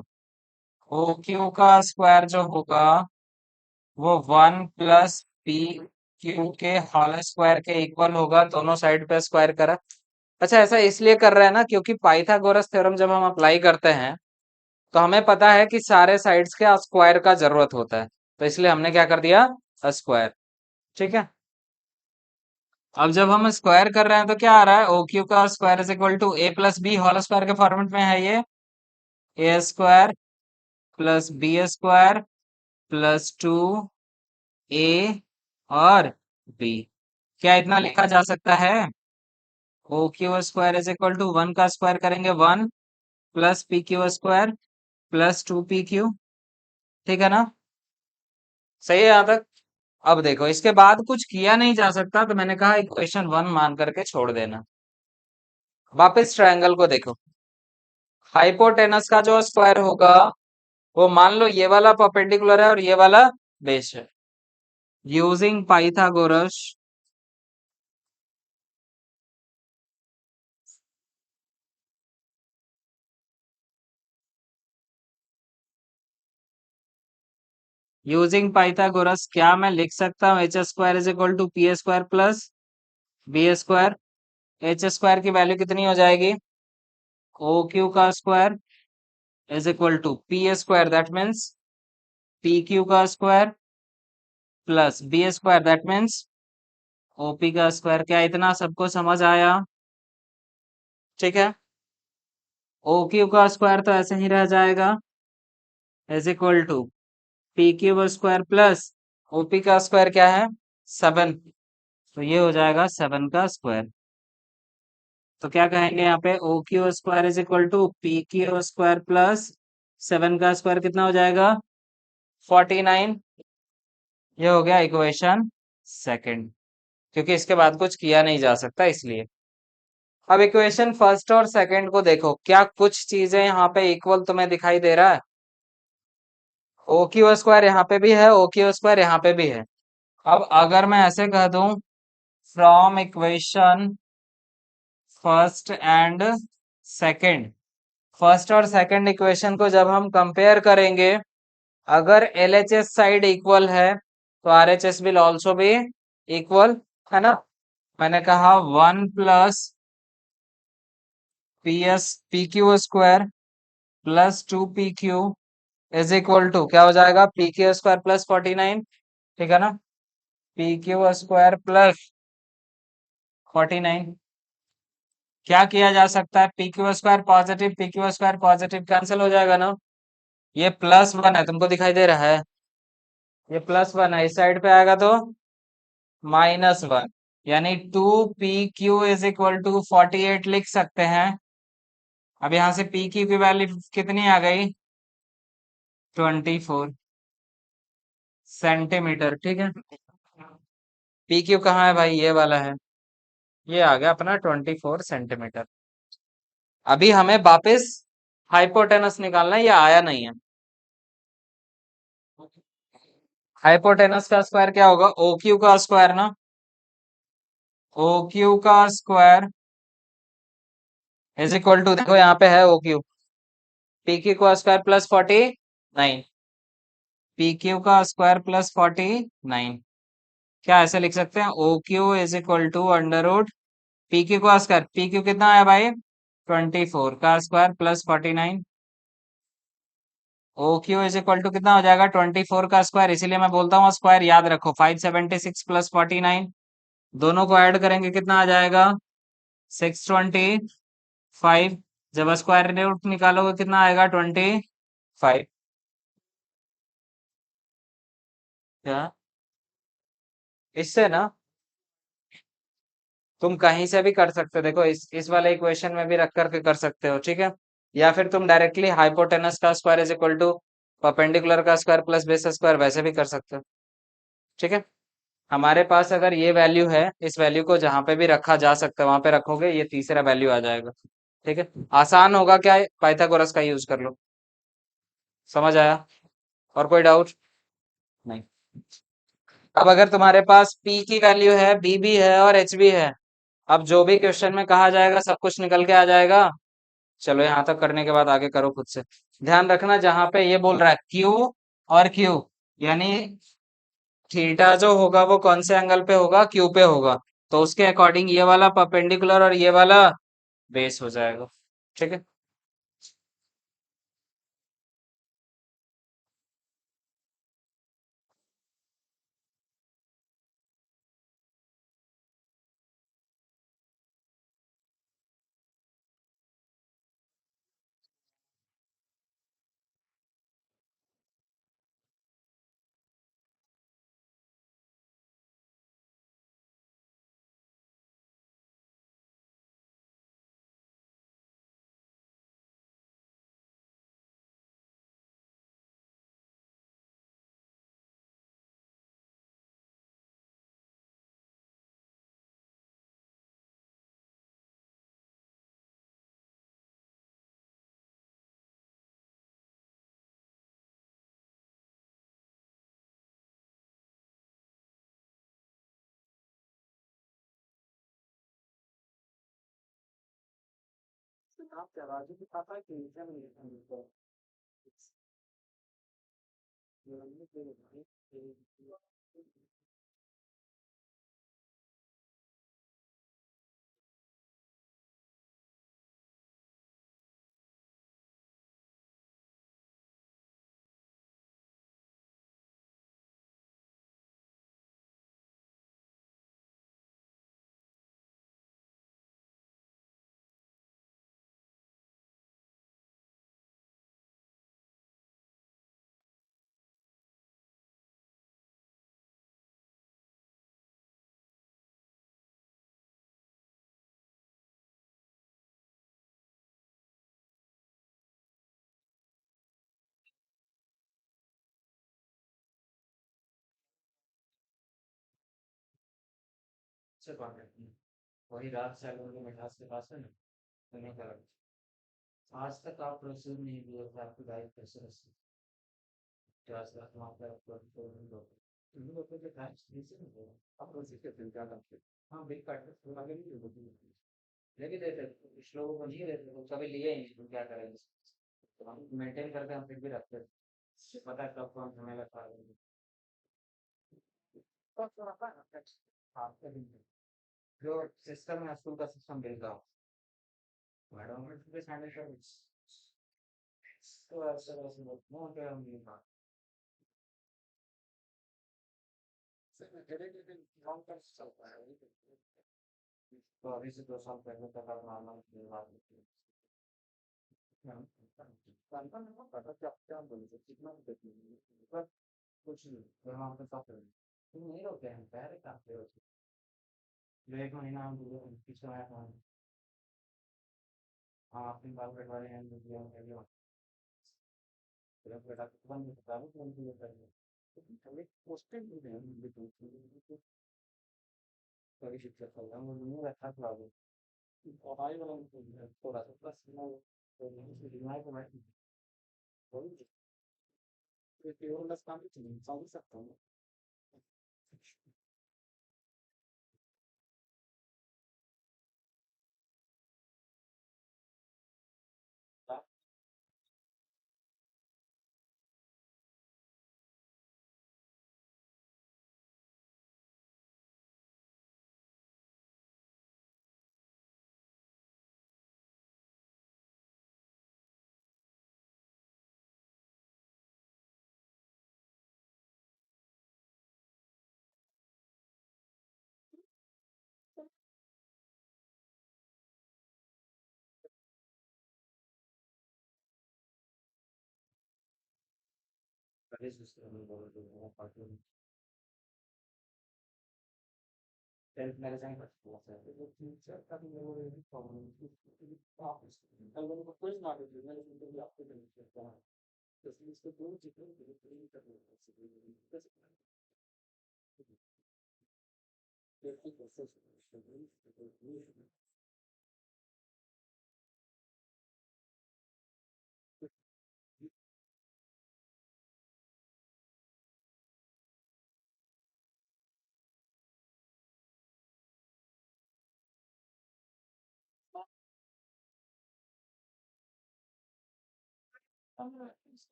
ओ क्यू का स्क्वायर जो होगा वो 1 प्लस पी क्यू के होल स्क्वायर के इक्वल होगा। दोनों साइड पे स्क्वायर करा। अच्छा, ऐसा इसलिए कर रहे हैं ना क्योंकि पाइथागोरस थ्योरम जब हम अप्लाई करते हैं तो हमें पता है कि सारे साइड्स के स्क्वायर का जरूरत होता है, तो इसलिए हमने क्या कर दिया, स्क्वायर। ठीक है। अब जब हम स्क्वायर कर रहे हैं तो क्या आ रहा है, ओ क्यू का square is equal to A plus B whole square के फॉर्मेट में है ये। A square plus B square plus 2 A और बी। क्या इतना लिखा जा सकता है? O Q square is equal to 1 का स्क्वायर करेंगे 1 plus P Q square plus 2 P Q. ठीक है ना? सही है यहाँ तक? अब देखो, इसके बाद कुछ किया नहीं जा सकता तो मैंने कहा इक्वेशन 1 मान करके छोड़ देना। वापस ट्रायंगल को देखो। हाइपोटेनस का जो स्क्वायर होगा वो मान लो ये वाला परपेंडिकुलर है और ये वाला बेस है। यूजिंग पाइथागोरस, यूजिंग पाइथागोरस क्या मैं लिख सकता हूँ H square is equal to P square plus B square? H square की वैल्यू कितनी हो जाएगी? ओ क्यू का square is equal to P square, that means P Q का square plus B square, that means O P का square. क्या इतना सबको समझ आया? ठीक है। ओ क्यू का स्क्वायर तो ऐसे ही रह जाएगा, is equal to P cube square plus OP का स्क्वायर क्या है, 7। तो ये हो जाएगा 7 का स्क्वायर। तो क्या कहेंगे यहाँ पे, O Q square is equal to P Q square plus 7 का स्क्वायर कितना हो जाएगा, 49। ये हो गया इक्वेशन सेकंड, क्योंकि इसके बाद कुछ किया नहीं जा सकता इसलिए। अब इक्वेशन फर्स्ट और सेकंड को देखो, क्या कुछ चीजें यहाँ पे इक्वल तुम्हें दिखाई दे रहा है? ओ क्यू स्क्वायर यहाँ पे भी है, ओ क्यू स्क्वायर यहाँ पे भी है। अब अगर मैं ऐसे कह दूं, from equation first and second, first और सेकंड इक्वेशन को जब हम कंपेयर करेंगे, अगर एलएचएस साइड इक्वल है तो RHS will also be equal, है ना? मैंने कहा 1 plus P Q square plus 2 P Q is equal to क्या हो जाएगा, पी क्यू स्क्वायर प्लस 49। ठीक है ना? P Q square plus 49। क्या किया जा सकता है, P Q square positive P Q square positive cancel हो जाएगा ना? ये +1 है, तुमको दिखाई दे रहा है? ये +1 है, इस साइड पे आएगा तो -1, यानी 2 P Q is equal to 48 लिख सकते हैं। अब यहाँ से पी क्यू की वैल्यू कितनी आ गई, 24 सेंटीमीटर। ठीक है। पी क्यू कहाँ है भाई, ये वाला है। ये आ गया अपना 24 सेंटीमीटर। अभी हमें वापस हाइपोटेनस निकालना है, ये आया नहीं है। हाइपोटेनस का स्क्वायर क्या होगा? ओ क्यू का स्क्वायर ना। ओ क्यू का स्क्वायर इज इक्वल टू, देखो यहाँ पे है ओ क्यू, पी क्यू का स्क्वायर प्लस 49। पी क्यू का स्क्वायर प्लस 49, क्या ऐसे लिख सकते हैं? O Q is equal to under root P Q का स्क्वायर, पी क्यू कितना आया भाई? 24 का square plus 49। O Q is equal to कितना हो जाएगा? 24 का स्क्वायर, इसीलिए मैं बोलता हूँ स्क्वायर याद रखो। 576 प्लस 49, दोनों को ऐड करेंगे कितना आ जाएगा? 625। जब स्क्वायर रूट निकालोगे कितना आएगा? 25। क्या? इससे ना तुम कहीं से भी कर सकते हो, देखो इस वाले इक्वेशन में भी रख करके कर सकते हो, ठीक है। या फिर तुम डायरेक्टली हाइपोटेनस का square is equal to perpendicular का स्क्वायर प्लस बेस स्क्वायर वैसे भी कर सकते हो, ठीक है। हमारे पास अगर ये वैल्यू है, इस वैल्यू को जहां पे भी रखा जा सकता है वहां पे रखोगे, ये तीसरा वैल्यू आ जाएगा, ठीक है। आसान होगा क्या? पाइथागोरस का यूज कर लो। समझ आया? और कोई डाउट? नहीं। अब अगर तुम्हारे पास P की वैल्यू है, B भी है और H भी है, अब जो भी क्वेश्चन में कहा जाएगा सब कुछ निकल के आ जाएगा। चलो यहाँ तक करने के बाद आगे करो खुद से। ध्यान रखना जहां पे ये बोल रहा है Q और Q, यानी थीटा जो होगा वो कौन से एंगल पे होगा? Q पे होगा। तो उसके अकॉर्डिंग ये वाला परपेंडिकुलर और ये वाला बेस हो जाएगा, ठीक है। आप क्या राजू की पापा की क्या नहीं? से बात करती है। वही रात सैलून के मिठास के पास है ना, तो नहीं करा। आज तक आप प्रोसीजर नहीं दिया था, आपकी गाइड कैसे रसी? तो आज तक वहाँ पर आपको तुम लोग को जो टाइम से नहीं हो, आप प्रोसीजर के फिर क्या करते? हाँ बिल काट के थोड़ा आगे नहीं होती, लेकिन देते कुछ लोगों को नहीं देते, तो कभी लिए ही नहीं, तो क्या करेंगे? तो हम मेंटेन करके हम फिर भी रखते हैं, पता है कब कौन समय लगता है। तो थोड़ा सा हाँ, जो सिस्टम है स्कूल का सिस्टम बिल का, मैडम ने फिर हैंडल कर, तो ऐसे वैसे नो के हम नहीं था। सिर्फ धीरे धीरे लॉन्ग टर्म चलता है वही तो अभी से 2 साल पहले तक आप नॉर्मल बात होती है। कंफर्म है पता क्या क्या बोले थे कितना देखिए पर कुछ नहीं, तो हम आपके साथ रहेंगे। तुम नहीं होते हैं पहले काफी होते, जो 1 महीना हम दूर पीछे आया था, हम अपनी बाल कटवाने हैं दूसरे हम पहले फिर बेटा बंद होता है बंद हो जाता है, लेकिन कभी पोस्टेड भी नहीं है बिल्कुल।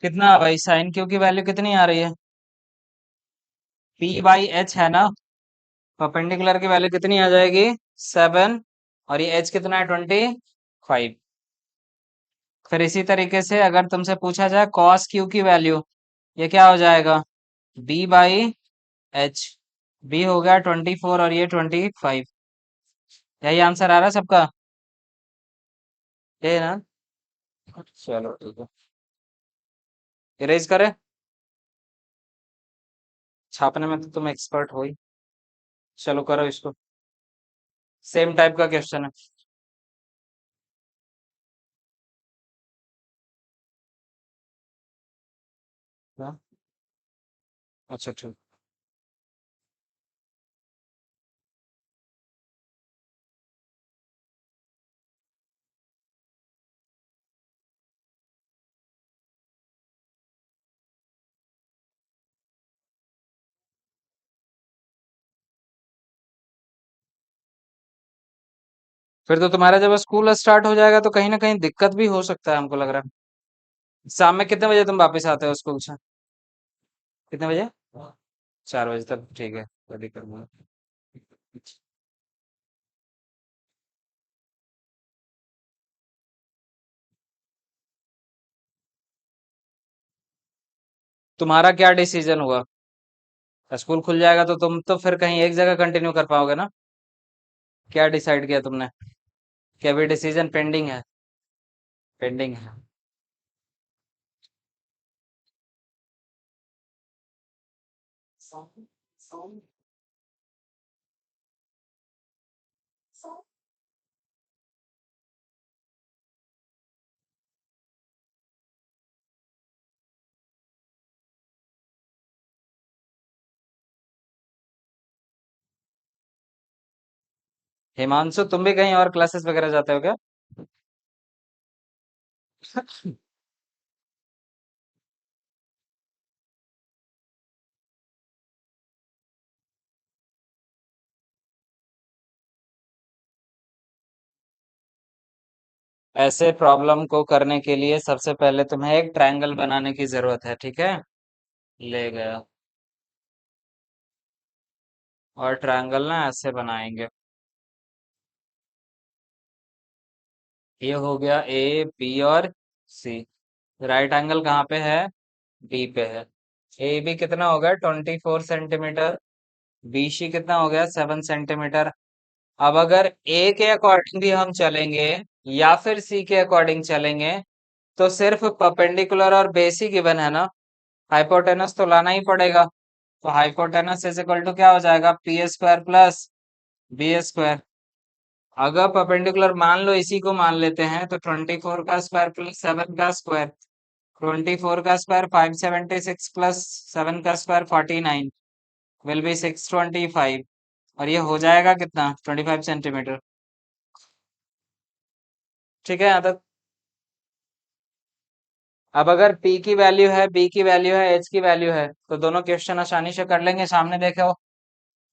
कितना भाई साइन क्यू की वैल्यू कितनी आ रही है? पी बाई एच है ना? परपेंडिकुलर की वैल्यू कितनी आ जाएगी? 7। और ये एच कितना है? 25। फिर इसी तरीके से अगर तुमसे पूछा जाए कॉस क्यू की वैल्यू, ये क्या हो जाएगा? B by H. बी हो गया 24 और ये 25। यही आंसर आ रहा है सबका? ये है ना? चलो ठीक है। इरेज करें? छापने में तो तुम एक्सपर्ट हो ही। चलो करो इसको। सेम टाइप का क्वेश्चन है। हाँ? अच्छा ठीक। फिर तो तुम्हारा जब स्कूल स्टार्ट हो जाएगा तो कहीं ना कहीं दिक्कत भी हो सकता है, हमको लग रहा है। शाम में कितने बजे तुम वापस आते हो स्कूल से? कितने बजे? 4 बजे तक, ठीक है, कोई दिक्कत नहीं। तुम्हारा क्या डिसीजन हुआ? स्कूल खुल जाएगा तो तुम तो फिर कहीं एक जगह कंटिन्यू कर पाओगे ना? क्या डिसाइड किया तुमने? क्या भी डिसीजन पेंडिंग है? पेंडिंग है। हिमांशु, तुम भी कहीं और क्लासेस वगैरह जाते हो क्या? ऐसे प्रॉब्लम को करने के लिए सबसे पहले तुम्हें एक ट्रायंगल बनाने की जरूरत है, ठीक है? ले गया। और ट्रायंगल ना ऐसे बनाएंगे। ये हो गया ए बी और सी। राइट एंगल कहाँ पे है? बी पे है। ए बी कितना हो गया? 24 सेंटीमीटर। बी सी कितना हो गया? 7 सेंटीमीटर। अब अगर ए के अकॉर्डिंग भी हम चलेंगे या फिर सी के अकॉर्डिंग चलेंगे, तो सिर्फ परपेंडिकुलर और बेस ही गिवन है ना। हाइपोटेनस तो लाना ही पड़ेगा। तो हाइपोटेनस इज इक्वल टू क्या हो जाएगा? P square plus B square. अगर परपेंडिकुलर मान लो, इसी को मान लेते हैं, तो 24 का स्क्वायर प्लस 7 का स्क्वायर। 24 का स्क्वायर 576 प्लस 7 का स्क्वायर 49 विल बी 625। और ये हो जाएगा कितना? 25 सेंटीमीटर। ठीक है, यहाँ तक। अब अगर P की वैल्यू है, B की वैल्यू है, H की वैल्यू है, तो दोनों क्वेश्चन आसानी से कर लेंगे। सामने देखो,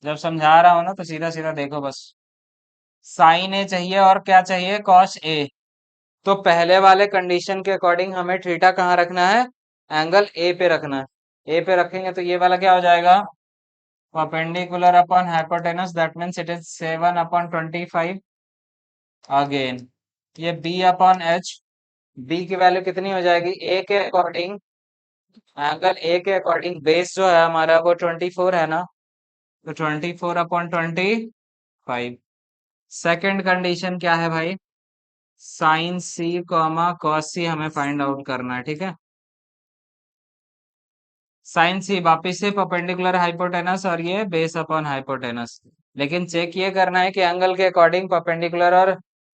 जब समझा रहा हूं ना तो सीधा सीधा देखो बस। साइन ए चाहिए और क्या चाहिए? Cos A. तो पहले वाले कंडीशन के अकॉर्डिंग हमें थीटा कहाँ रखना है? एंगल ए पे रखना है। ए पे रखेंगे तो ये वाला क्या हो जाएगा? Perpendicular upon hypotenuse, that means it is 7/25 again. ये बी अपॉन एच। बी की वैल्यू कितनी हो जाएगी? ए के अकॉर्डिंग, एंगल ए के अकॉर्डिंग बेस जो है हमारा वो 24 है ना। तो 24/25। सेकंड कंडीशन क्या है भाई? साइन सी कॉमा कॉस सी हमें फाइंड आउट करना है, ठीक है? साइन सी वापिस से परपेंडिकुलर हाइपोटेनस और ये बेस अपॉन हाइपोटेनस। लेकिन चेक ये करना है कि एंगल के अकॉर्डिंग परपेंडिकुलर और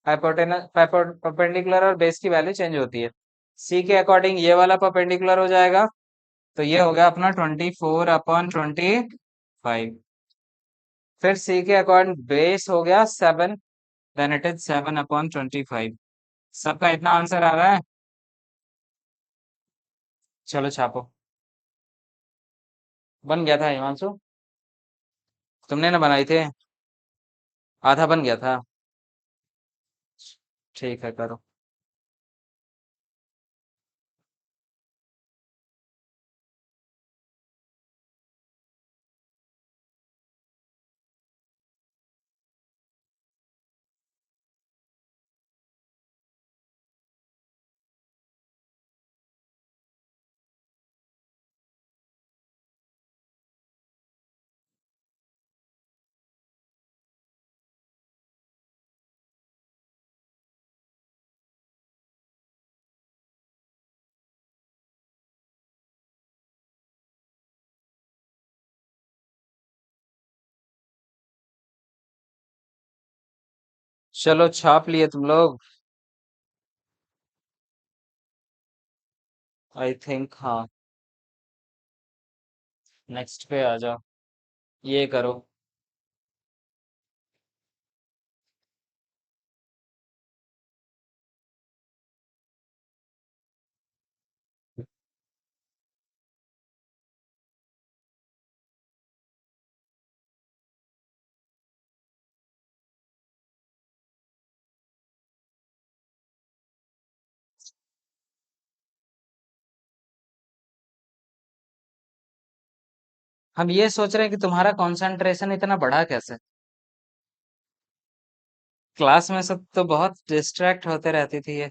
हाइपोटेनस, परपेंडिकुलर और बेस की वैल्यू चेंज होती है। सी के अकॉर्डिंग ये वाला परपेंडिकुलर हो जाएगा। तो ये हो गया अपना 24/25। फिर सी के अकॉर्डिंग बेस हो गया 7, देन इट इज 7/25। सबका इतना आंसर आ रहा है? चलो छापो। बन गया था हिमांशु? तुमने ना बनाई थे? आधा बन गया था। ठीक है, करो। चलो छाप लिए तुम लोग? आई थिंक हाँ। नेक्स्ट पे आ जाओ। ये करो। हम ये सोच रहे हैं कि तुम्हारा कंसंट्रेशन इतना बढ़ा कैसे? क्लास में सब तो बहुत डिस्ट्रैक्ट होते रहती थी ये।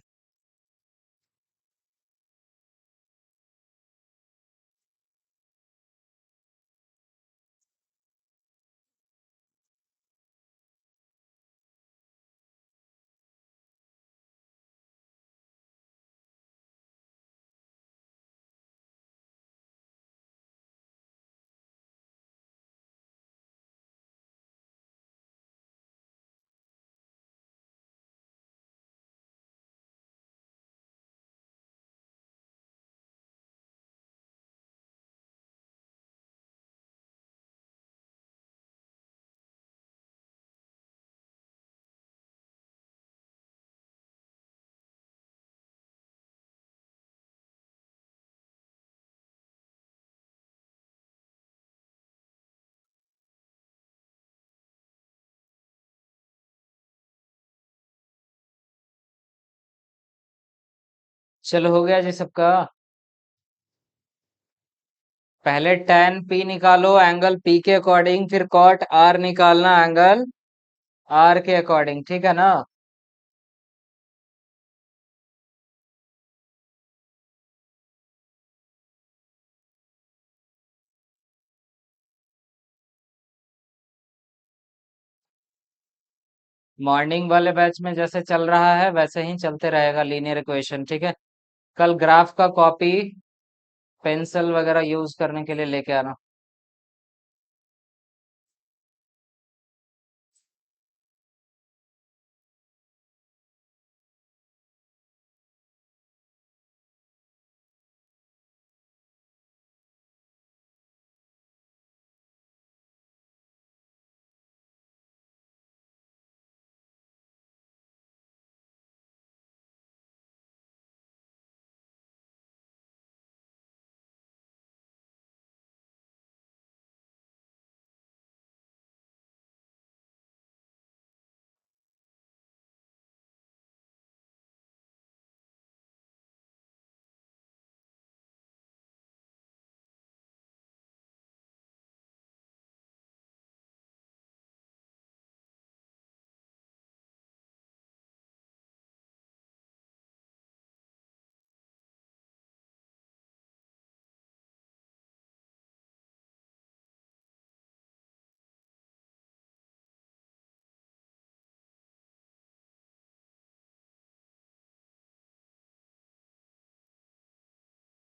चलो हो गया जी सबका। पहले tan p निकालो एंगल p के अकॉर्डिंग, फिर cot r निकालना एंगल r के अकॉर्डिंग, ठीक है ना। मॉर्निंग वाले बैच में जैसे चल रहा है वैसे ही चलते रहेगा लीनियर इक्वेशन, ठीक है। कल ग्राफ का कॉपी पेंसिल वगैरह यूज करने के लिए लेके आना।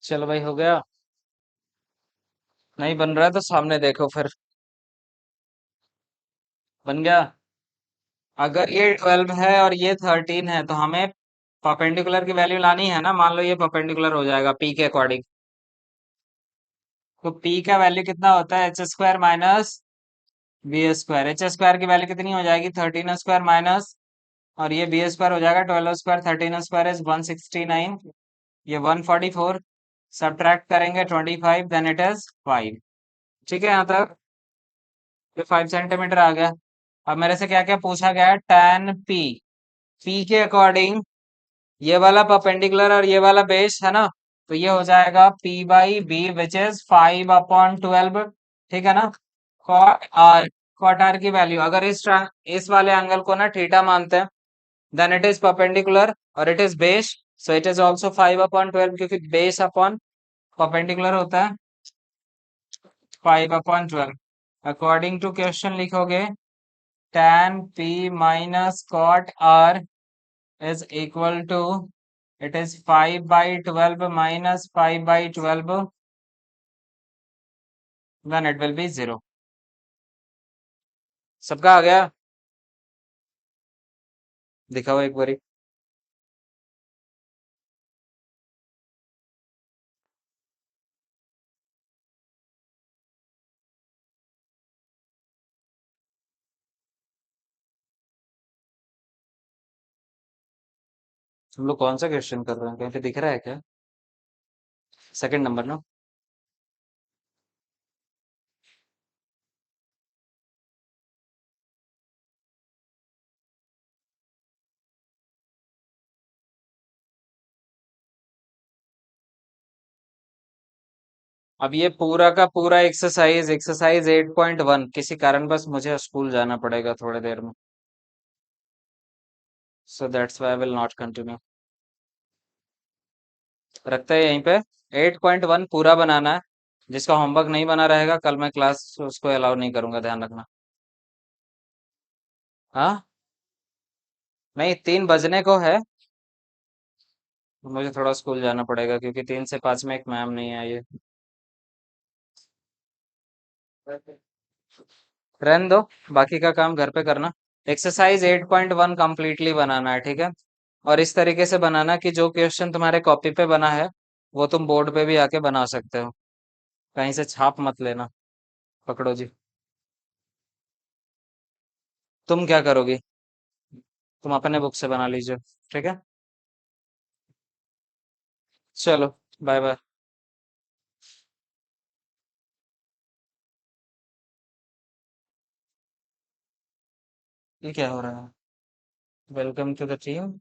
चलो भाई हो गया। नहीं बन रहा है तो सामने देखो फिर। बन गया। अगर ये 12 है और ये 13 है तो हमें परपेंडिकुलर की वैल्यू लानी है ना। मान लो ये परपेंडिकुलर हो जाएगा पी के अकॉर्डिंग। तो पी का वैल्यू कितना होता है, H square minus B square. H square की वैल्यू कितनी हो जाएगी, 13 स्क्वायर माइनस, और ये बी स्क्वायर हो जाएगा 12 स्क्वायर। 13 स्क्वायर इज 169, ये 144। सब्ट्रैक्ट करेंगे 25, देन इट इज 5। ठीक है यहाँ तक। ये 5 सेंटीमीटर आ गया। अब मेरे से क्या क्या पूछा गया है, tan पी, पी के अकॉर्डिंग ये वाला परपेंडिकुलर और ये वाला बेस है ना। तो ये हो जाएगा P by B which is 5/12। ठीक है ना। कॉट आर, कॉट आर की वैल्यू अगर इस वाले एंगल को ना थीटा मानते हैं, देन इट इज परपेंडिकुलर और it is base, so it is also 5/12 क्योंकि बेस अपॉन परपेंडिकुलर होता है 5/12। अकॉर्डिंग टू क्वेश्चन लिखोगे tan p minus cot r is equal to, it is 5/12 minus 5/12, then it will be 0। सबका आ गया। दिखाओ एक बारी। तुम लोग कौन सा क्वेश्चन कर रहे हैं, कहीं पे दिख रहा है क्या। सेकंड नंबर ना। अब ये पूरा का पूरा एक्सरसाइज एक्सरसाइज 8.1 किसी कारणवश मुझे स्कूल जाना पड़ेगा थोड़ी देर में, so that's why I will not continue. रखते हैं यहीं पे। 8.1 पूरा बनाना है। जिसका होमवर्क नहीं बना रहेगा कल मैं क्लास उसको अलाउ नहीं करूंगा, ध्यान रखना। हाँ। नहीं, 3 बजने को है। मुझे थोड़ा स्कूल जाना पड़ेगा क्योंकि 3 से 5 में एक मैम नहीं आई है। रहने दो, बाकी का काम घर पे करना। एक्सरसाइज 8.1 कंप्लीटली बनाना है, ठीक है। और इस तरीके से बनाना कि जो क्वेश्चन तुम्हारे कॉपी पे बना है वो तुम बोर्ड पे भी आके बना सकते हो। कहीं से छाप मत लेना। पकड़ो जी। तुम क्या करोगी, तुम अपने बुक से बना लीजिए। ठीक है। चलो, बाय बाय। ये क्या हो रहा है, वेलकम टू द टीम।